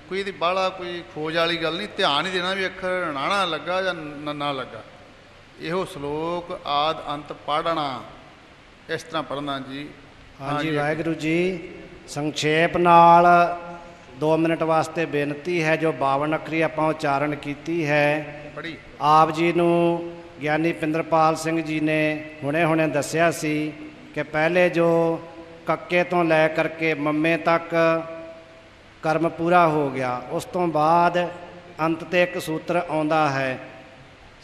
ਕੋਈ ਇਹਦੀ ਬਾਹਲਾ ਕੋਈ ਖੋਜ ਵਾਲੀ ਗੱਲ ਨਹੀਂ। ਧਿਆਨ ਹੀ ਦੇਣਾ ਵੀ ਅੱਖਰ ਅਣਾਣਾ ਲੱਗਾ ਜਾਂ ਨੰਨਾ ਲੱਗਾ। ਇਹੋ ਸ਼ਲੋਕ ਆਦ ਅੰਤ ਪੜ੍ਹਨਾ, ਇਸ ਤਰ੍ਹਾਂ ਪੜ੍ਹਨਾ ਜੀ। ਹਾਂਜੀ ਵਾਹਿਗੁਰੂ ਜੀ। ਸੰਖੇਪ ਨਾਲ 2 ਮਿੰਟ ਵਾਸਤੇ ਬੇਨਤੀ ਹੈ। ਜੋ 52 ਅੱਖਰੀ ਆਪਾਂ ਉਚਾਰਨ ਕੀਤੀ ਹੈ, ਪੜ੍ਹੀ ਆਪ ਜੀ ਨੂੰ ਗਿਆਨੀ ਪਿੰਦਰਪਾਲ ਸਿੰਘ ਜੀ ਨੇ ਹੁਣੇ ਦੱਸਿਆ ਸੀ ਕਿ ਪਹਿਲੇ ਜੋ ਕੱਕੇ ਤੋਂ ਲੈ ਕਰਕੇ ਮੰਮੇ ਤੱਕ ਕਰਮ ਪੂਰਾ ਹੋ ਗਿਆ। ਉਸ ਤੋਂ ਬਾਅਦ ਅੰਤ 'ਤੇ ਇੱਕ ਸੂਤਰ ਆਉਂਦਾ ਹੈ,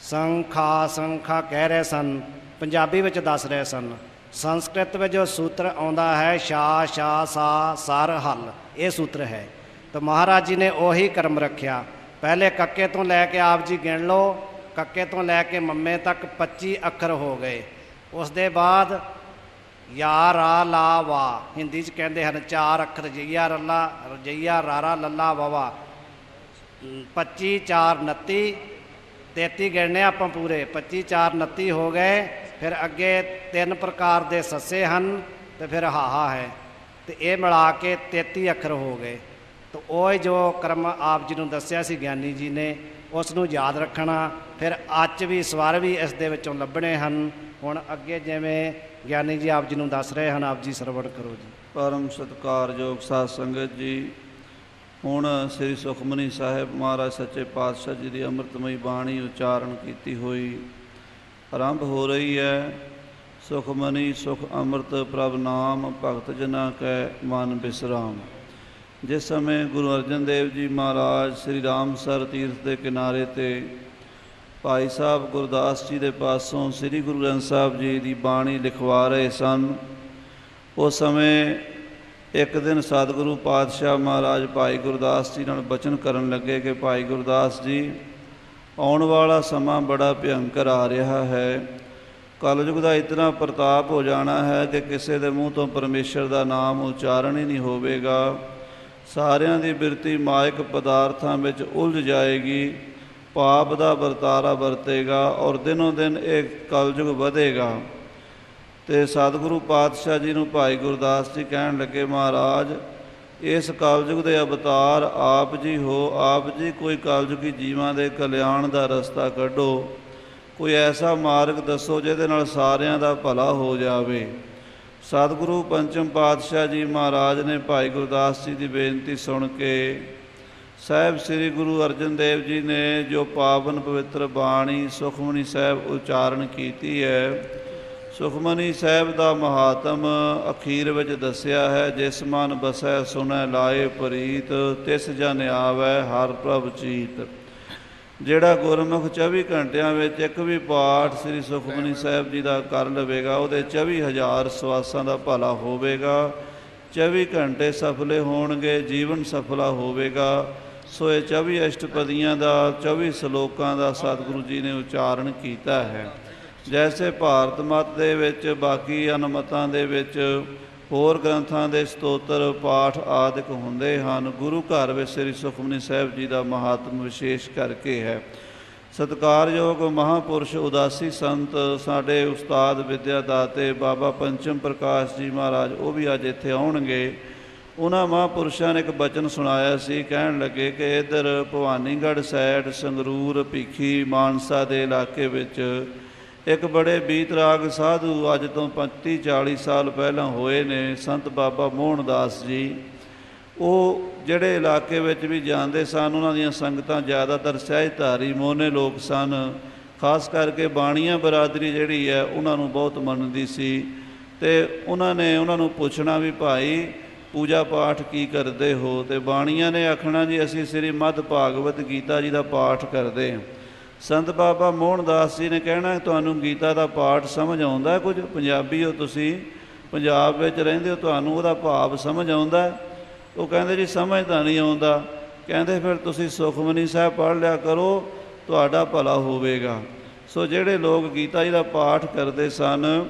ਸੰਖਾ ਕਹਿ ਰਹੇ ਸਨ, ਪੰਜਾਬੀ ਵਿੱਚ ਦੱਸ ਰਹੇ ਸਨ। ਸੰਸਕ੍ਰਿਤ ਵਿੱਚ ਜੋ ਸੂਤਰ ਆਉਂਦਾ ਹੈ ਸ਼ਾ ਸਾ ਸਰ ਹਲ, ਇਹ ਸੂਤਰ ਹੈ। ਤਾਂ ਮਹਾਰਾਜ ਜੀ ਨੇ ਉਹੀ ਕਰਮ ਰੱਖਿਆ। ਪਹਿਲੇ ਕੱਕੇ ਤੋਂ ਲੈ ਕੇ ਆਪ ਜੀ ਗਿਣ ਲਓ, ਕੱਕੇ ਤੋਂ ਲੈ ਕੇ ਮੰਮੇ ਤੱਕ 25 ਅੱਖਰ ਹੋ ਗਏ। ਉਸ ਦੇ ਬਾਅਦ ਯਾ ਰਾ ਲਾ ਵਾ, ਹਿੰਦੀ 'ਚ ਕਹਿੰਦੇ ਹਨ 4 ਅੱਖਰ, ਰਜਈਆ ਰੱਲਾ, ਰਜਈਆ ਰਾਰਾ ਲੱਲਾ ਵਾਵਾ, 25 4 29, 33 ਗਿਣਨੇ ਆਪਾਂ ਪੂਰੇ, 25 4 29 ਹੋ ਗਏ। ਫਿਰ ਅੱਗੇ 3 ਪ੍ਰਕਾਰ ਦੇ ਸੱਸੇ ਹਨ ਅਤੇ ਫਿਰ ਹਾਹਾ ਹੈ, ਅਤੇ ਇਹ ਮਿਲਾ ਕੇ 33 ਅੱਖਰ ਹੋ ਗਏ। ਤਾਂ ਉਹ ਜੋ ਕਰਮ ਆਪ ਜੀ ਨੂੰ ਦੱਸਿਆ ਸੀ ਗਿਆਨੀ ਜੀ ਨੇ, ਉਸ ਨੂੰ ਯਾਦ ਰੱਖਣਾ। ਫਿਰ ਅੱਜ ਵੀ ਸਵਰ ਵੀ ਇਸ ਦੇ ਵਿੱਚੋਂ ਲੱਭਣੇ ਹਨ। ਹੁਣ ਅੱਗੇ ਜਿਵੇਂ ਗਿਆਨੀ ਜੀ ਆਪ ਜੀ ਨੂੰ ਦੱਸ ਰਹੇ ਹਨ, ਆਪ ਜੀ ਸਰਵਣ ਕਰੋ ਜੀ। ਪਰਮ ਸਤਿਕਾਰਯੋਗ ਸਾਧ ਸੰਗਤ ਜੀ, ਹੁਣ ਸ੍ਰੀ ਸੁਖਮਨੀ ਸਾਹਿਬ ਮਹਾਰਾਜ ਸੱਚੇ ਪਾਤਸ਼ਾਹ ਜੀ ਦੀ ਅੰਮ੍ਰਿਤਮਈ ਬਾਣੀ ਉਚਾਰਨ ਕੀਤੀ ਹੋਈ ਆਰੰਭ ਹੋ ਰਹੀ ਹੈ। ਸੁਖਮਨੀ ਸੁਖ ਅੰਮ੍ਰਿਤ ਪ੍ਰਭ ਨਾਮ, ਭਗਤ ਜਨਾਂ ਕੈ ਮਨ ਬਿਸਰਾਮ। ਜਿਸ ਸਮੇਂ ਗੁਰੂ ਅਰਜਨ ਦੇਵ ਜੀ ਮਹਾਰਾਜ ਸ੍ਰੀ ਰਾਮਸਰ ਤੀਰਥ ਦੇ ਕਿਨਾਰੇ 'ਤੇ ਭਾਈ ਸਾਹਿਬ ਗੁਰਦਾਸ ਜੀ ਦੇ ਪਾਸੋਂ ਸ੍ਰੀ ਗੁਰੂ ਗ੍ਰੰਥ ਸਾਹਿਬ ਜੀ ਦੀ ਬਾਣੀ ਲਿਖਵਾ ਰਹੇ ਸਨ, ਉਸ ਸਮੇਂ ਇੱਕ ਦਿਨ ਸਤਿਗੁਰੂ ਪਾਤਸ਼ਾਹ ਮਹਾਰਾਜ ਭਾਈ ਗੁਰਦਾਸ ਜੀ ਨਾਲ ਬਚਨ ਕਰਨ ਲੱਗੇ ਕਿ ਭਾਈ ਗੁਰਦਾਸ ਜੀ, ਆਉਣ ਵਾਲਾ ਸਮਾਂ ਬੜਾ ਭਿਅੰਕਰ ਆ ਰਿਹਾ ਹੈ। ਕਲਯੁਗ ਦਾ ਇਤਨਾ ਪ੍ਰਤਾਪ ਹੋ ਜਾਣਾ ਹੈ ਕਿ ਕਿਸੇ ਦੇ ਮੂੰਹ ਤੋਂ ਪਰਮੇਸ਼ਰ ਦਾ ਨਾਮ ਉਚਾਰਨ ਹੀ ਨਹੀਂ ਹੋਵੇਗਾ। ਸਾਰਿਆਂ ਦੀ ਬਿਰਤੀ ਮਾਇਕ ਪਦਾਰਥਾਂ ਵਿੱਚ ਉਲਝ ਜਾਏਗੀ, ਪਾਪ ਦਾ ਵਰਤਾਰਾ ਵਰਤੇਗਾ ਔਰ ਦਿਨੋਂ ਦਿਨ ਇਹ ਕਲਯੁਗ ਵਧੇਗਾ। ਅਤੇ ਸਤਿਗੁਰੂ ਪਾਤਸ਼ਾਹ ਜੀ ਨੂੰ ਭਾਈ ਗੁਰਦਾਸ ਜੀ ਕਹਿਣ ਲੱਗੇ, ਮਹਾਰਾਜ ਇਸ ਕਲਯੁਗ ਦੇ ਅਵਤਾਰ ਆਪ ਜੀ ਹੋ, ਆਪ ਜੀ ਕੋਈ ਕਲਯੁਗੀ ਜੀਵਾਂ ਦੇ ਕਲਿਆਣ ਦਾ ਰਸਤਾ ਕੱਢੋ, ਕੋਈ ਐਸਾ ਮਾਰਗ ਦੱਸੋ ਜਿਹਦੇ ਨਾਲ ਸਾਰਿਆਂ ਦਾ ਭਲਾ ਹੋ ਜਾਵੇ। ਸਤਿਗੁਰੂ ਪੰਚਮ ਪਾਤਸ਼ਾਹ ਜੀ ਮਹਾਰਾਜ ਨੇ ਭਾਈ ਗੁਰਦਾਸ ਜੀ ਦੀ ਬੇਨਤੀ ਸੁਣ ਕੇ ਸਾਹਿਬ ਸ੍ਰੀ ਗੁਰੂ ਅਰਜਨ ਦੇਵ ਜੀ ਨੇ ਜੋ ਪਾਵਨ ਪਵਿੱਤਰ ਬਾਣੀ ਸੁਖਮਨੀ ਸਾਹਿਬ ਉਚਾਰਨ ਕੀਤੀ ਹੈ, ਸੁਖਮਨੀ ਸਾਹਿਬ ਦਾ ਮਹਾਤਮ ਅਖੀਰ ਵਿੱਚ ਦੱਸਿਆ ਹੈ, ਜਿਸ ਮਨ ਬਸੈ ਸੁਣੈ ਲਾਏ ਪ੍ਰੀਤ, ਤਿਸ ਜਨ ਆਵੈ ਹਰਿ ਪ੍ਰਭ ਚੀਤ। ਜਿਹੜਾ ਗੁਰਮੁਖ 24 ਘੰਟਿਆਂ ਵਿੱਚ ਇੱਕ ਵੀ ਪਾਠ ਸ੍ਰੀ ਸੁਖਮਨੀ ਸਾਹਿਬ ਜੀ ਦਾ ਕਰ ਲਵੇਗਾ, ਉਹਦੇ 24,000 ਸਵਾਸਾਂ ਦਾ ਭਲਾ ਹੋਵੇਗਾ। 24 ਘੰਟੇ ਸਫਲੇ ਹੋਣਗੇ, ਜੀਵਨ ਸਫਲਾ ਹੋਵੇਗਾ। ਸੋ ਇਹ 24 ਅਸ਼ਟਪਦੀਆਂ ਦਾ 24 ਸਲੋਕਾਂ ਦਾ ਸਤਿਗੁਰੂ ਜੀ ਨੇ ਉਚਾਰਨ ਕੀਤਾ ਹੈ। ਜੈਸੇ ਭਾਰਤ ਮਤ ਦੇ ਵਿੱਚ, ਬਾਕੀ ਅਨਮਤਾਂ ਦੇ ਵਿੱਚ, ਹੋਰ ਗ੍ਰੰਥਾਂ ਦੇ ਸਤੋਤਰ ਪਾਠ ਆਦਿਕ ਹੁੰਦੇ ਹਨ, ਗੁਰੂ ਘਰ ਵਿੱਚ ਸ੍ਰੀ ਸੁਖਮਨੀ ਸਾਹਿਬ ਜੀ ਦਾ ਮਹਾਤਮ ਵਿਸ਼ੇਸ਼ ਕਰਕੇ ਹੈ। ਸਤਿਕਾਰਯੋਗ ਮਹਾਂਪੁਰਸ਼ ਉਦਾਸੀ ਸੰਤ ਸਾਡੇ ਉਸਤਾਦ ਵਿਦਿਆ ਦਾਤੇ ਬਾਬਾ ਪੰਚਮ ਪ੍ਰਕਾਸ਼ ਜੀ ਮਹਾਰਾਜ, ਉਹ ਵੀ ਅੱਜ ਇੱਥੇ ਆਉਣਗੇ। ਉਹਨਾਂ ਮਹਾਂਪੁਰਸ਼ਾਂ ਨੇ ਇੱਕ ਬਚਨ ਸੁਣਾਇਆ ਸੀ, ਕਹਿਣ ਲੱਗੇ ਕਿ ਇੱਧਰ ਭਵਾਨੀਗੜ੍ਹ ਸਾਈਡ, ਸੰਗਰੂਰ, ਭੀਖੀ, ਮਾਨਸਾ ਦੇ ਇਲਾਕੇ ਵਿੱਚ ਇੱਕ ਬੜੇ ਬੀਤਰਾਗ ਸਾਧੂ ਅੱਜ ਤੋਂ 35-40 ਸਾਲ ਪਹਿਲਾਂ ਹੋਏ ਨੇ, ਸੰਤ ਬਾਬਾ ਮੋਹਨ ਦਾਸ ਜੀ। ਉਹ ਜਿਹੜੇ ਇਲਾਕੇ ਵਿੱਚ ਵੀ ਜਾਂਦੇ ਸਨ, ਉਹਨਾਂ ਦੀਆਂ ਸੰਗਤਾਂ ਜ਼ਿਆਦਾਤਰ ਸਹਿਜਧਾਰੀ ਮੋਹਨੇ ਲੋਕ ਸਨ। ਖਾਸ ਕਰਕੇ ਬਾਣੀਆਂ ਬਰਾਦਰੀ ਜਿਹੜੀ ਹੈ ਉਹਨਾਂ ਨੂੰ ਬਹੁਤ ਮੰਨਦੀ ਸੀ। ਅਤੇ ਉਹਨਾਂ ਨੇ ਉਹਨਾਂ ਨੂੰ ਪੁੱਛਣਾ ਵੀ ਭਾਈ ਪੂਜਾ ਪਾਠ ਕੀ ਕਰਦੇ ਹੋ? ਅਤੇ ਬਾਣੀਆਂ ਨੇ ਆਖਣਾ ਜੀ ਅਸੀਂ ਸ੍ਰੀ ਮੱਧ ਭਾਗਵਤ ਗੀਤਾ ਜੀ ਦਾ ਪਾਠ ਕਰਦੇ ਹਾਂ। ਸੰਤ ਬਾਬਾ ਮੋਹਨ ਦਾਸ ਜੀ ਨੇ ਕਹਿਣਾ ਤੁਹਾਨੂੰ ਗੀਤਾ ਦਾ ਪਾਠ ਸਮਝ ਆਉਂਦਾ ਕੁਝ? ਪੰਜਾਬੀ ਹੋ ਤੁਸੀਂ, ਪੰਜਾਬ ਵਿੱਚ ਰਹਿੰਦੇ ਹੋ, ਤੁਹਾਨੂੰ ਉਹਦਾ ਭਾਵ ਸਮਝ ਆਉਂਦਾ? ਉਹ ਕਹਿੰਦੇ ਜੀ ਸਮਝ ਤਾਂ ਨਹੀਂ ਆਉਂਦਾ। ਕਹਿੰਦੇ ਫਿਰ ਤੁਸੀਂ ਸੁਖਮਨੀ ਸਾਹਿਬ ਪੜ੍ਹ ਲਿਆ ਕਰੋ, ਤੁਹਾਡਾ ਭਲਾ ਹੋਵੇਗਾ। ਸੋ ਜਿਹੜੇ ਲੋਕ ਗੀਤਾ ਜੀ ਦਾ ਪਾਠ ਕਰਦੇ ਸਨ,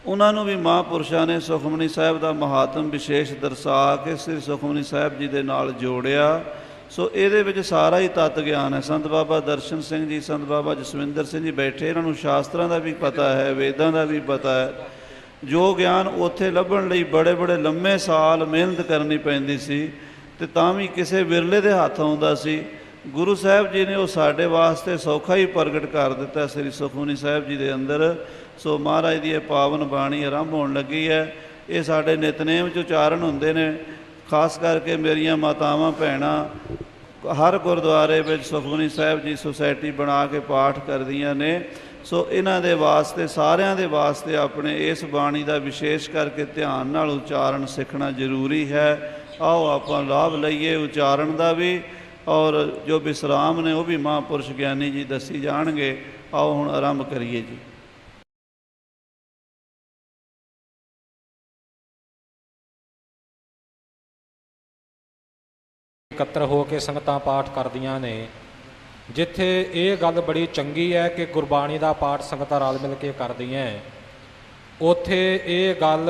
ਉਹਨਾਂ ਨੂੰ ਵੀ ਮਹਾਂਪੁਰਸ਼ਾਂ ਨੇ ਸੁਖਮਨੀ ਸਾਹਿਬ ਦਾ ਮਹਾਤਮ ਵਿਸ਼ੇਸ਼ ਦਰਸਾ ਕੇ ਸ੍ਰੀ ਸੁਖਮਨੀ ਸਾਹਿਬ ਜੀ ਦੇ ਨਾਲ ਜੋੜਿਆ। ਸੋ ਇਹਦੇ ਵਿੱਚ ਸਾਰਾ ਹੀ ਤੱਤ ਗਿਆਨ ਹੈ। ਸੰਤ ਬਾਬਾ ਦਰਸ਼ਨ ਸਿੰਘ ਜੀ, ਸੰਤ ਬਾਬਾ ਜਸਵਿੰਦਰ ਸਿੰਘ ਜੀ ਬੈਠੇ, ਇਹਨਾਂ ਨੂੰ ਸ਼ਾਸਤਰਾਂ ਦਾ ਵੀ ਪਤਾ ਹੈ, ਵੇਦਾਂ ਦਾ ਵੀ ਪਤਾ ਹੈ। ਜੋ ਗਿਆਨ ਉੱਥੇ ਲੱਭਣ ਲਈ ਬੜੇ ਬੜੇ ਲੰਮੇ ਸਾਲ ਮਿਹਨਤ ਕਰਨੀ ਪੈਂਦੀ ਸੀ, ਅਤੇ ਤਾਂ ਵੀ ਕਿਸੇ ਵਿਰਲੇ ਦੇ ਹੱਥ ਆਉਂਦਾ ਸੀ। ਗੁਰੂ ਸਾਹਿਬ ਜੀ ਨੇ ਉਹ ਸਾਡੇ ਵਾਸਤੇ ਸੌਖਾ ਹੀ ਪ੍ਰਗਟ ਕਰ ਦਿੱਤਾ ਸ੍ਰੀ ਸੁਖਮਨੀ ਸਾਹਿਬ ਜੀ ਦੇ ਅੰਦਰ। ਸੋ ਮਹਾਰਾਜ ਦੀ ਇਹ ਪਾਵਨ ਬਾਣੀ ਆਰੰਭ ਹੋਣ ਲੱਗੀ ਹੈ। ਇਹ ਸਾਡੇ ਨਿਤਨੇਮ 'ਚ ਉਚਾਰਨ ਹੁੰਦੇ ਨੇ। ਖਾਸ ਕਰਕੇ ਮੇਰੀਆਂ ਮਾਤਾਵਾਂ ਭੈਣਾਂ ਹਰ ਗੁਰਦੁਆਰੇ ਵਿੱਚ ਸੁਖਮਨੀ ਸਾਹਿਬ ਜੀ ਸੁਸਾਇਟੀ ਬਣਾ ਕੇ ਪਾਠ ਕਰਦੀਆਂ ਨੇ। ਸੋ ਇਹਨਾਂ ਦੇ ਵਾਸਤੇ, ਸਾਰਿਆਂ ਦੇ ਵਾਸਤੇ ਆਪਣੇ ਇਸ ਬਾਣੀ ਦਾ ਵਿਸ਼ੇਸ਼ ਕਰਕੇ ਧਿਆਨ ਨਾਲ ਉਚਾਰਨ ਸਿੱਖਣਾ ਜ਼ਰੂਰੀ ਹੈ। ਆਓ ਆਪਾਂ ਲਾਭ ਲਈਏ ਉਚਾਰਨ ਦਾ ਵੀ, ਔਰ ਜੋ ਵਿਸਰਾਮ ਨੇ ਉਹ ਵੀ ਮਹਾਂਪੁਰਸ਼ ਗਿਆਨੀ ਜੀ ਦੱਸੀ ਜਾਣਗੇ। ਆਓ ਹੁਣ ਆਰੰਭ ਕਰੀਏ ਜੀ। ਇਕੱਤਰ ਹੋ ਕੇ ਸੰਗਤਾਂ ਪਾਠ ਕਰਦੀਆਂ ਨੇ। ਜਿੱਥੇ ਇਹ ਗੱਲ ਬੜੀ ਚੰਗੀ ਹੈ ਕਿ ਗੁਰਬਾਣੀ ਦਾ ਪਾਠ ਸੰਗਤਾਂ ਰਲ ਮਿਲ ਕੇ ਕਰਦੀਆਂ, ਉੱਥੇ ਇਹ ਗੱਲ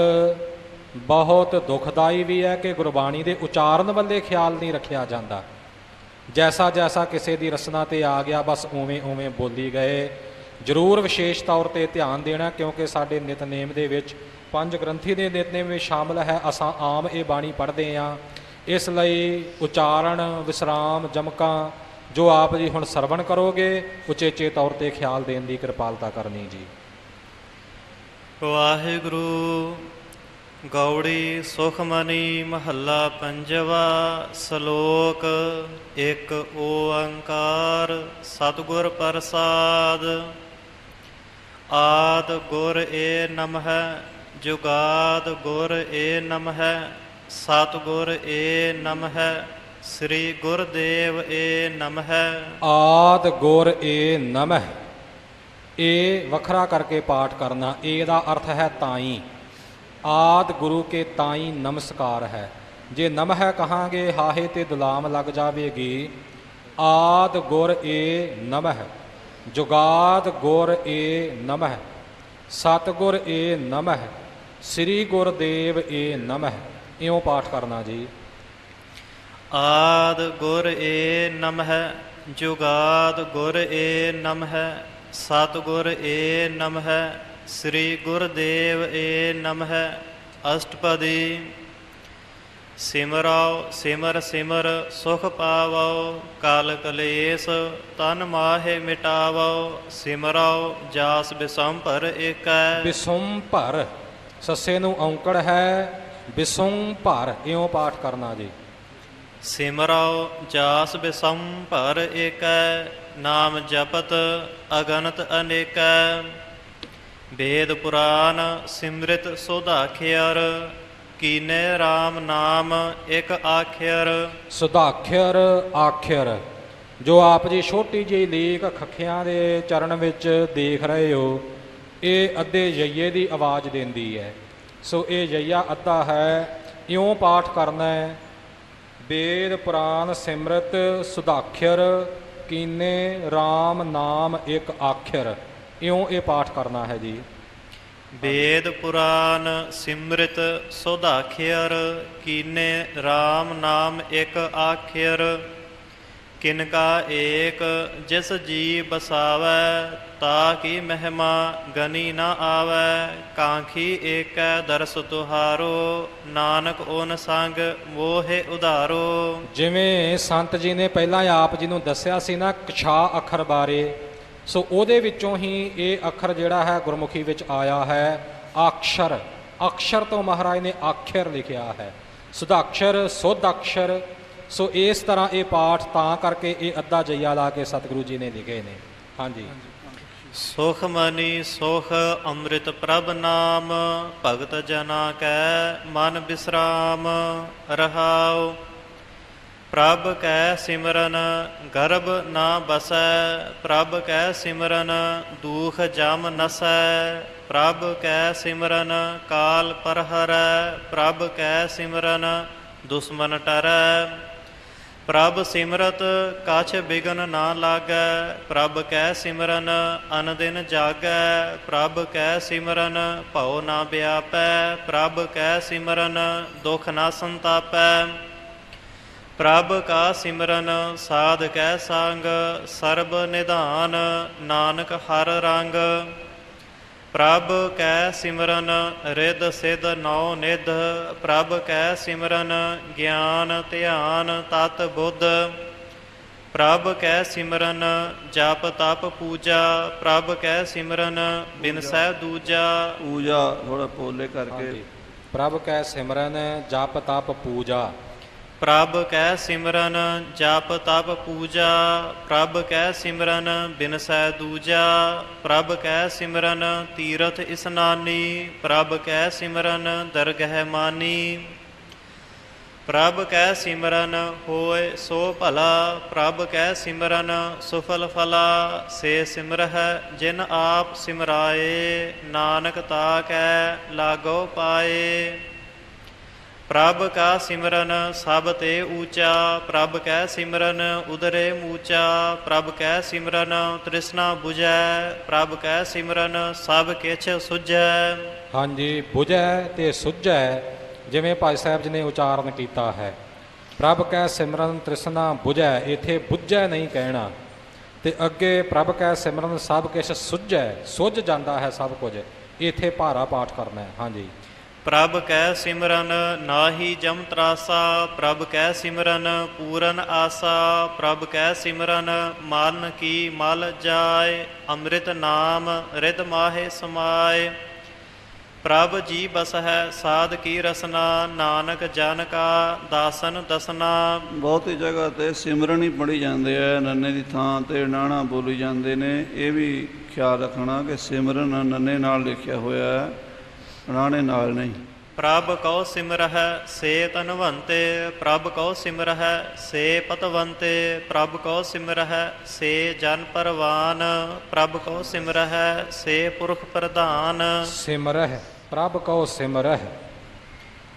ਬਹੁਤ ਦੁਖਦਾਈ ਵੀ ਹੈ ਕਿ ਗੁਰਬਾਣੀ ਦੇ ਉਚਾਰਨ ਵੱਲੇ ਖਿਆਲ ਨਹੀਂ ਰੱਖਿਆ ਜਾਂਦਾ। ਜੈਸਾ ਜੈਸਾ ਕਿਸੇ ਦੀ ਰਸਨਾ 'ਤੇ ਆ ਗਿਆ ਬਸ ਉਵੇਂ ਉਵੇਂ ਬੋਲੀ ਗਏ। ਜ਼ਰੂਰ ਵਿਸ਼ੇਸ਼ ਤੌਰ 'ਤੇ ਧਿਆਨ ਦੇਣਾ, ਕਿਉਂਕਿ ਸਾਡੇ ਨਿਤਨੇਮ ਦੇ ਵਿੱਚ ਪੰਜ ਗ੍ਰੰਥੀ ਦੇ ਨਿਤਨੇਮ ਵਿੱਚ ਸ਼ਾਮਲ ਹੈ। ਅਸਾਂ ਆਮ ਇਹ ਬਾਣੀ ਪੜ੍ਹਦੇ ਹਾਂ, ਇਸ ਲਈ ਉਚਾਰਨ, ਵਿਸਰਾਮ, ਜਮਕਾਂ ਜੋ ਆਪ ਜੀ ਹੁਣ ਸਰਵਣ ਕਰੋਗੇ ਉਚੇਚੇ ਤੌਰ 'ਤੇ ਖਿਆਲ ਦੇਣ ਦੀ ਕਿਰਪਾਲਤਾ ਕਰਨੀ ਜੀ। ਵਾਹਿਗੁਰੂ। ਗੌੜੀ ਸੁਖਮਨੀ ਮਹੱਲਾ ਪੰਜਵਾ। ਸ਼ਲੋਕ। ਇੱਕ ਓੰਕਾਰ ਸਤਿਗੁਰ ਪ੍ਰਸਾਦ। ਆਦ ਗੁਰ ਏ ਨਮః, ਜੁਗਾਦ ਗੁਰ ਏ ਨਮঃ, ਸਤਿਗੁਰ ਏ ਨਮః, ਸ੍ਰੀ ਗੁਰਦੇਵ ਏ ਨਮః। ਆਦ ਗੁਰ ਏ ਨਮঃ, ਇਹ ਵੱਖਰਾ ਕਰਕੇ ਪਾਠ ਕਰਨਾ। ਇਹ ਦਾ ਅਰਥ ਹੈ ਤਾਈ। ਆਦ ਗੁਰੂ ਕੇ ਤਾਈ ਨਮਸਕਾਰ ਹੈ। ਜੇ ਨਮଃ ਕਹਾਂਗੇ ਹਾਹੇ ਤੇ ਦੁਲਾਮ ਲੱਗ ਜਾਵੇਗੀ। ਆਦ ਗੁਰ ਏ ਨਮঃ, ਜੁਗਾਦ ਗੁਰ ਏ ਨਮঃ, ਸਤਿਗੁਰ ਏ ਨਮঃ, ਸ੍ਰੀ ਗੁਰਦੇਵ ਏ ਨਮঃ। ਇਉਂ ਪਾਠ ਕਰਨਾ ਜੀ। ਆਦ ਗੁਰ ਏ ਨਮః, ਜੁਗਾਦ ਗੁਰ ਏ ਨਮః, ਸਤਿਗੁਰ ਏ ਨਮঃ, ਸ੍ਰੀ ਗੁਰਦੇਵ ਏ ਨਮঃ। ਅਸ਼ਟਪਦੀ। ਸਿਮਰੋ ਸਿਮਰ ਸਿਮਰ ਸੁਖ ਪਾਵੋ, ਕਲ ਕਲੇਸ਼ ਤਨ ਮਾਹੇ ਮਿਟਾਵੋ। ਸਿਮਰੋ ਜਾਸ ਬਿਸੰਭਰ ਏਕੈ। ਬਿਸੁੰਭਰ, ਸੱਸੇ ਨੂੰ ਔਂਕੜ ਹੈ, ਬਿਸੁੰਭਰ। ਇਉਂ ਪਾਠ ਕਰਨਾ ਜੀ। ਸਿਮਰੋ ਜਾਸ ਬਿਸੰਭਰ ਏਕੈ, ਨਾਮ ਜਪਤ ਅਗਨਤ ਅਨੇਕੈ। ਵੇਦ ਪੁਰਾਨ ਸਿਮਰਿਤ ਸੁਧਾਖਿਅਰ, ਕੀਨੇ RAM ਨਾਮ ਇੱਕ ਆਖਿਅਰ। ਸੁਧਾਖਿਅਰ ਆਖਿਅਰ, ਜੋ ਆਪ ਜੀ ਛੋਟੀ ਜਿਹੀ ਲੀਕ ਖੱਖਿਆਂ ਦੇ ਚਰਨ ਵਿੱਚ ਦੇਖ ਰਹੇ ਹੋ, ਇਹ ਅੱਧੇ ਜਈਏ ਦੀ ਆਵਾਜ਼ ਦਿੰਦੀ ਹੈ। ਸੋ ਇਹ ਜਈਆ ਅੱਧਾ ਹੈ। ਇਉਂ ਪਾਠ ਕਰਨਾ ਹੈ। ਵੇਦ ਪੁਰਾਨ ਸਿਮਰਤ ਸੁਧਾਖਿਅਰ, ਕੀਨੇ RAM ਨਾਮ ਇੱਕ ਆਖਿਅਰ। ਇਉਂ ਇਹ ਪਾਠ ਕਰਨਾ ਹੈ ਜੀ। ਵੇਦ ਪੁਰਾਨ ਸਿਮਰਿਤ ਸੁਧਾਖਿਅਰ, ਕੀਨੇ RAM ਨਾਮ ਇੱਕ ਆਖਿਅਰ। ਕਿਨਕਾ ਏਕ ਜਿਸ ਜੀ ਬਸਾਵੈ, ਤਾ ਕੀ ਮਹਿਮਾ ਗਨੀ ਨਾ ਆਵੈ। ਕਾਂਖੀ ਏਕੈ ਦਰਸ ਤੁਹਾਰੋ, ਨਾਨਕ ਓਨ ਸੰਗ ਮੋਹਿ ਉਧਾਰੋ। ਜਿਵੇਂ ਸੰਤ ਜੀ ਨੇ ਪਹਿਲਾਂ ਆਪ ਜੀ ਨੂੰ ਦੱਸਿਆ ਸੀ ਨਾ ਕਛਾ ਅੱਖਰ ਬਾਰੇ, ਸੋ ਉਹਦੇ ਵਿੱਚੋਂ ਹੀ ਇਹ ਅੱਖਰ ਜਿਹੜਾ ਹੈ ਗੁਰਮੁਖੀ ਵਿੱਚ ਆਇਆ ਹੈ। ਆਕਸ਼ਰ, ਅਕਸ਼ਰ ਤੋਂ ਮਹਾਰਾਜ ਨੇ ਆਖਿਰ ਲਿਖਿਆ ਹੈ। ਸੁਧਾਖਰ, ਸੁਧ ਅਕਸ਼ਰ। ਸੋ ਇਸ ਤਰ੍ਹਾਂ ਇਹ ਪਾਠ ਤਾਂ ਕਰਕੇ ਇਹ ਅੱਧਾ ਜਈਆ ਲਾ ਕੇ ਸਤਿਗੁਰੂ ਜੀ ਨੇ ਲਿਖੇ ਨੇ। ਹਾਂਜੀ। ਸੁਖ ਮਨੀ ਸੁਖ ਅੰਮ੍ਰਿਤ ਪ੍ਰਭ ਨਾਮ, ਭਗਤ ਜਨਾ ਕੈ ਮਨ ਬਿਸਰਾਮ। ਰਹਾਉ। ਪ੍ਰਭ ਕੈ ਸਿਮਰਨ ਗਰਭ ਨਾ ਬਸੈ, ਪ੍ਰਭ ਕੈ ਸਿਮਰਨ ਦੂਖ ਜਮ ਨਸੈ। ਪ੍ਰਭ ਕੈ ਸਿਮਰਨ ਕਾਲ ਪਰਹਰੈ, ਪ੍ਰਭ ਕੈ ਸਿਮਰਨ ਦੁਸ਼ਮਨ ਟਰੈ। ਪ੍ਰਭ ਸਿਮਰਤ ਕਛ ਬਿਗਨ ਨਾ ਲਾਗੈ, ਪ੍ਰਭ ਕੈ ਸਿਮਰਨ ਅਨ ਦਿਨ ਜਾਗੈ। ਪ੍ਰਭ ਕੈ ਸਿਮਰਨ ਭਉ ਨਾ ਵਿਆਪੈ, ਪ੍ਰਭ ਕੈ ਸਿਮਰਨ ਦੁਖ ਨਾ ਸੰਤਾਪੈ। ਪ੍ਰਭ ਕਾ ਸਿਮਰਨ ਸਾਧ ਕੈ ਸੰਗ, ਸਰਬ ਨਿਧਾਨ ਨਾਨਕ ਹਰ ਰੰਗ। ਪ੍ਰਭ ਕੈ ਸਿਮਰਨ ਰਿੱਧ ਸਿੱਧ ਨੌ ਨਿਧ, ਪ੍ਰਭ ਕੈ ਸਿਮਰਨ ਗਿਆਨ ਧਿਆਨ ਤਤ ਬੁੱਧ। ਪ੍ਰਭ ਕੈ ਸਿਮਰਨ ਜਪ ਤਪ ਪੂਜਾ, ਪ੍ਰਭ ਕੈ ਸਿਮਰਨ ਬਿਨਸੈ ਦੂਜਾ। ਪੂਜਾ ਥੋੜਾ ਪੋਲੇ ਕਰਕੇ। ਪ੍ਰਭ ਕੈ ਸਿਮਰਨ ਜਪ ਤਪ ਪੂਜਾ। ਪ੍ਰਭ ਕੈ ਸਿਮਰਨ ਜਪ ਤਪ ਪੂਜਾ, ਪ੍ਰਭ ਕੈ ਸਿਮਰਨ ਬਿਨਸੈ ਦੂਜਾ, ਪ੍ਰਭ ਕੈ ਸਿਮਰਨ ਤੀਰਥ ਇਸਨਾਨੀ, ਪ੍ਰਭ ਕੈ ਸਿਮਰਨ ਦਰਗਹਿ ਮਾਨੀ, ਪ੍ਰਭ ਕੈ ਸਿਮਰਨ ਹੋਇ ਸੋ ਭਲਾ, ਪ੍ਰਭ ਕੈ ਸਿਮਰਨ ਸੁਫਲ ਫਲਾ, ਸੇ ਸਿਮਰਹਿ ਜਿਨ ਆਪ ਸਿਮਰਾਏ, ਨਾਨਕ ਤਾ ਕੈ ਲਾਗੋ ਪਾਏ। ਪ੍ਰਭ ਕਾ ਸਿਮਰਨ ਸਭ ਤੇ ਊਚਾ, ਪ੍ਰਭ ਕੈ ਸਿਮਰਨ ਉਦਰੇ ਮੂਚਾ, ਪ੍ਰਭ ਕੈ ਸਿਮਰਨ ਤ੍ਰਿਸ਼ਨਾ 부ਜੈ, ਪ੍ਰਭ ਕੈ ਸਿਮਰਨ ਸਭ ਕਿਛ ਸੁਝੈ। ਹਾਂਜੀ, ਬੁਝੈ ਤੇ ਸੁਝੈ ਜਿਵੇਂ ਭਾਈ ਸਾਹਿਬ ਜੀ ਨੇ ਉਚਾਰਨ ਕੀਤਾ ਹੈ। ਪ੍ਰਭ ਕੈ ਸਿਮਰਨ ਤ੍ਰਿਸ਼ਨਾ 부ਜੈ, ਇੱਥੇ ਬੁਝੈ ਨਹੀਂ ਕਹਿਣਾ, ਤੇ ਅੱਗੇ ਪ੍ਰਭ ਕੈ ਸਿਮਰਨ ਸਭ ਕਿਛ ਸੁਝੈ, ਸੁੱਝ ਜਾਂਦਾ ਹੈ ਸਭ ਕੁਝ, ਇੱਥੇ ਭਾਰਾ ਪਾਠ ਕਰਨਾ ਹੈ। ਹਾਂਜੀ, ਪ੍ਰਭ ਕੈ ਸਿਮਰਨ ਨਾਹੀ ਜਮ ਤਰਾਸਾ, ਪ੍ਰਭ ਕੈ ਸਿਮਰਨ ਪੂਰਨ ਆਸਾ, ਪ੍ਰਭ ਕੈ ਸਿਮਰਨ ਮਨ ਕੀ ਮਲ ਜਾਏ, ਅੰਮ੍ਰਿਤ ਨਾਮ ਰਿਦ ਮਾਹੇ ਸਮਾਏ। ਪ੍ਰਭ ਜੀ ਬਸਹਿ ਸਾਧ ਕੀ ਰਸਨਾ, ਨਾਨਕ ਜਨ ਕਾ ਦਾਸਨ ਦਸਨਾ। ਬਹੁਤੀ ਜਗ੍ਹਾ ਤੇ ਸਿਮਰਨ ਹੀ ਪੜ੍ਹੀ ਜਾਂਦੇ ਆ, ਨੰਨੇ ਦੀ ਥਾਂ ਤੇ ਨਾਣਾ ਬੋਲੀ ਜਾਂਦੇ ਨੇ। ਇਹ ਵੀ ਖਿਆਲ ਰੱਖਣਾ ਕਿ ਸਿਮਰਨ ਨੰਨੇ ਨਾਲ ਲਿਖਿਆ ਹੋਇਆ ਹੈ, ਨਾਣੇ ਨਾਲ ਨਹੀਂ। ਪ੍ਰਭ ਕਉ ਸਿਮਰਹਿ ਸੇ ਧਨਵੰਤੇ, ਪ੍ਰਭ ਕਉ ਸਿਮਰਹਿ ਸੇ ਪਤਵੰਤੇ, ਪ੍ਰਭ ਕਉ ਸਿਮਰਹਿ ਸੇ ਜਨ ਪਰਵਾਨ, ਪ੍ਰਭ ਕਉ ਸਿਮਰਹਿ ਸੇ ਪੁਰਖ ਪ੍ਰਧਾਨ। ਸਿਮਰਹਿ ਪ੍ਰਭ ਕਉ ਸਿਮਰਹਿ,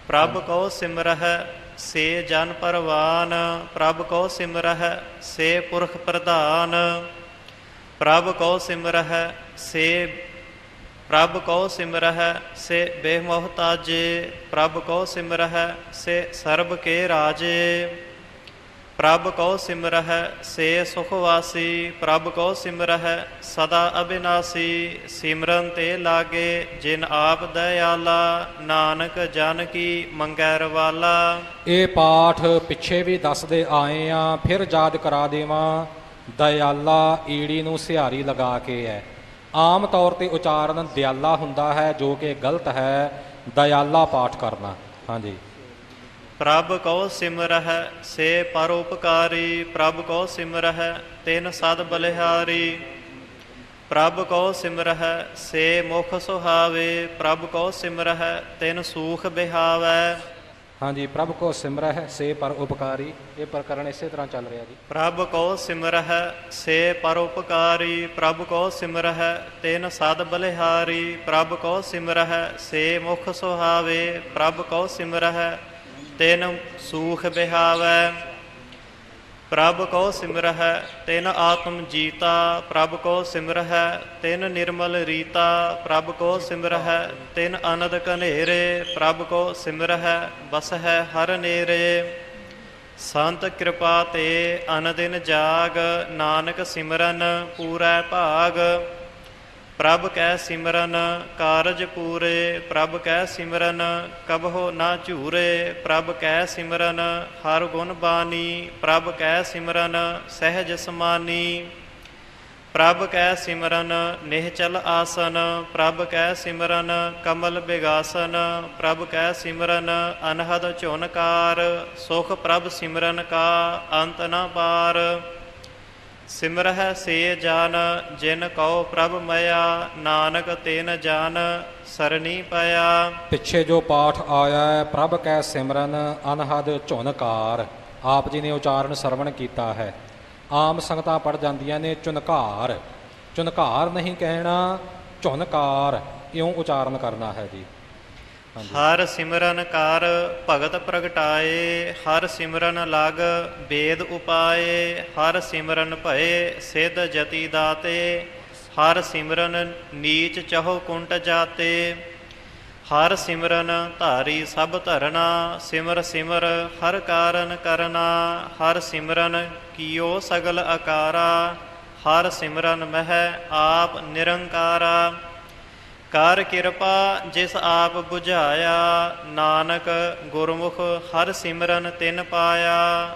ਪ੍ਰਭ ਕਉ ਸਿਮਰਹਿ ਸੇ ਜਨ ਪਰਵਾਨ, ਪ੍ਰਭ ਕਉ ਸਿਮਰਹਿ ਸੇ ਪੁਰਖ ਪ੍ਰਧਾਨ, ਪ੍ਰਭ ਕਉ ਸਿਮਰਹਿ ਸੇ ਪ੍ਰਭ ਕਉ ਸਿਮਰਹਿ ਸੇ ਬੇਮੋਹਤਾਜੇ, ਪ੍ਰਭ ਕਉ ਸਿਮਰਹਿ ਸੇ ਸਰਬ ਕੇ ਰਾਜੇ, ਪ੍ਰਭ ਕਉ ਸਿਮਰਹਿ ਸੇ ਸੁਖਵਾਸੀ, ਪ੍ਰਭ ਕਉ ਸਿਮਰਹਿ ਸਦਾ ਅਬਿਨਾਸੀ। ਸਿਮਰਨ ਤੇ ਲਾਗੇ ਜਿਨ ਆਪ ਦਇਆਲਾ, ਨਾਨਕ ਜਨ ਕੀ ਮੰਗੈ ਰਵਾਲਾ। ਇਹ ਪਾਠ ਪਿੱਛੇ ਵੀ ਦੱਸਦੇ ਆਏ ਆ, ਫਿਰ ਯਾਦ ਕਰਾ ਦੇਵਾਂ। ਦਇਆਲਾ ਈੜੀ ਨੂੰ ਸਿਹਾਰੀ ਲਗਾ ਕੇ ਹੈ। ਆਮ ਤੌਰ ਤੇ ਉਚਾਰਨ ਦਿਆਲਾ ਹੁੰਦਾ ਹੈ, ਜੋ ਕਿ ਗਲਤ ਹੈ। ਦਇਆਲਾ ਪਾਠ ਕਰਨਾ। ਹਾਂਜੀ, ਪ੍ਰਭ ਕਉ ਸਿਮਰਹਿ ਸੇ ਪਰਉਪਕਾਰੀ, ਪ੍ਰਭ ਕਉ ਸਿਮਰਹਿ ਤਿਨ ਸਦ ਬਲਿਹਾਰੀ, ਪ੍ਰਭ ਕਉ ਸਿਮਰਹਿ ਸੇ ਮੁਖ ਸੁਹਾਵੇ, ਪ੍ਰਭ ਕਉ ਸਿਮਰਹਿ ਤਿਨ ਸੂਖ ਬਿਹਾਵੈ। ਹਾਂਜੀ, ਪ੍ਰਭ ਕੋ ਸਿਮਰਹਿ ਸੇ ਪਰ ਉਪਕਾਰੀ, ਇਹ ਪ੍ਰਕਰਨ ਇਸੇ ਤਰ੍ਹਾਂ ਚੱਲ ਰਿਹਾ ਜੀ। ਪ੍ਰਭ ਕਉ ਸਿਮਰਹਿ ਸੇ ਪਰਉਪਕਾਰੀ, ਪ੍ਰਭ ਕਉ ਸਿਮਰਹਿ ਤਿਨ ਸਦ ਬਲਿਹਾਰੀ, ਪ੍ਰਭ ਕਉ ਸਿਮਰਹਿ ਸੇ ਮੁਖ ਸੁਹਾਵੇ, ਪ੍ਰਭ ਕਉ ਸਿਮਰਹਿ ਤਿਨ ਸੂਖ ਬਿਹਾਵੈ। ਪ੍ਰਭ ਕਉ ਸਿਮਰਹਿ ਤਿਨ ਆਤਮ ਜੀਤਾ, ਪ੍ਰਭ ਕਉ ਸਿਮਰਹਿ ਤਿਨ ਨਿਰਮਲ ਰੀਤਾ, ਪ੍ਰਭ ਕਉ ਸਿਮਰਹਿ ਤਿਨ ਅਨੰਦ ਘਨੇਰੇ, ਪ੍ਰਭ ਕਉ ਸਿਮਰਹਿ ਬਸਹਿ ਹਰ ਨੇਰੇ। ਸੰਤ ਕਿਰਪਾ ਤੇ ਅਨਦਿਨ ਜਾਗ, ਨਾਨਕ ਸਿਮਰਨ ਪੂਰੈ ਭਾਗ। ਪ੍ਰਭ ਕੈ ਸਿਮਰਨ ਕਾਰਜ ਪੂਰੇ, ਪ੍ਰਭ ਕੈ ਸਿਮਰਨ ਕਬਹੁ ਨਾ ਝੂਰੇ, ਪ੍ਰਭ ਕੈ ਸਿਮਰਨ ਹਰ ਗੁਣ ਬਾਨੀ, ਪ੍ਰਭ ਕੈ ਸਿਮਰਨ ਸਹਿਜ ਸਮਾਨੀ। ਪ੍ਰਭ ਕੈ ਸਿਮਰਨ ਨਿਹਚਲ ਆਸਨ, ਪ੍ਰਭ ਕੈ ਸਿਮਰਨ ਕਮਲ ਬਿਗਾਸਨ, ਪ੍ਰਭ ਕੈ ਸਿਮਰਨ ਅਨਹਦ ਝੁਨਕਾਰ, ਸੁਖ ਪ੍ਰਭ ਸਿਮਰਨ ਕਾ ਅੰਤ ਨ ਪਾਰ। ਸਿਮਰਹਿ ਸੇ ਜਨ ਜਿਨ ਕਉ ਪ੍ਰਭ ਮਇਆ, ਨਾਨਕ ਤਿਨ ਜਨ ਸਰਣੀ ਪਿਆ। ਪਿੱਛੇ ਜੋ ਪਾਠ ਆਇਆ ਹੈ, ਪ੍ਰਭ ਕੈ ਸਿਮਰਨ ਅਨਹਦ ਝੁਨਕਾਰ, ਆਪ ਜੀ ਨੇ ਉਚਾਰਨ ਸਰਵਣ ਕੀਤਾ ਹੈ। ਆਮ ਸੰਗਤਾਂ ਪੜ ਜਾਂਦੀਆਂ ਨੇ ਝੁਨਕਾਰ, ਝੁਨਕਾਰ ਨਹੀਂ ਕਹਿਣਾ, ਝੁਨਕਾਰ ਇਉਂ ਉਚਾਰਨ ਕਰਨਾ ਹੈ ਜੀ। ਹਰ ਸਿਮਰਨ ਕਰ ਭਗਤ ਪ੍ਰਗਟਾਏ, ਹਰ ਸਿਮਰਨ ਲਗ ਵੇਦ ਉਪਾਏ, ਹਰ ਸਿਮਰਨ ਭਏ ਸਿੱਧ ਜਤੀ ਦਾਤੇ, ਹਰ ਸਿਮਰਨ ਨੀਚ ਚਹੁ ਕੁੰਟ ਜਾਤੇ। ਹਰ ਸਿਮਰਨ ਧਾਰੀ ਸਭ ਧਰਨਾ, ਸਿਮਰ ਸਿਮਰ ਹਰ ਕਾਰਨ ਕਰਨਾ, ਹਰ ਸਿਮਰਨ ਕੀਓ ਸਗਲ ਆਕਾਰਾ, ਹਰ ਸਿਮਰਨ ਮਹਿ ਆਪ ਨਿਰੰਕਾਰਾ। ਕਰ ਕਿਰਪਾ ਜਿਸ ਆਪ ਬੁਝਾਇਆ, ਨਾਨਕ ਗੁਰਮੁਖ ਹਰ ਸਿਮਰਨ ਤਿਨ ਪਾਇਆ।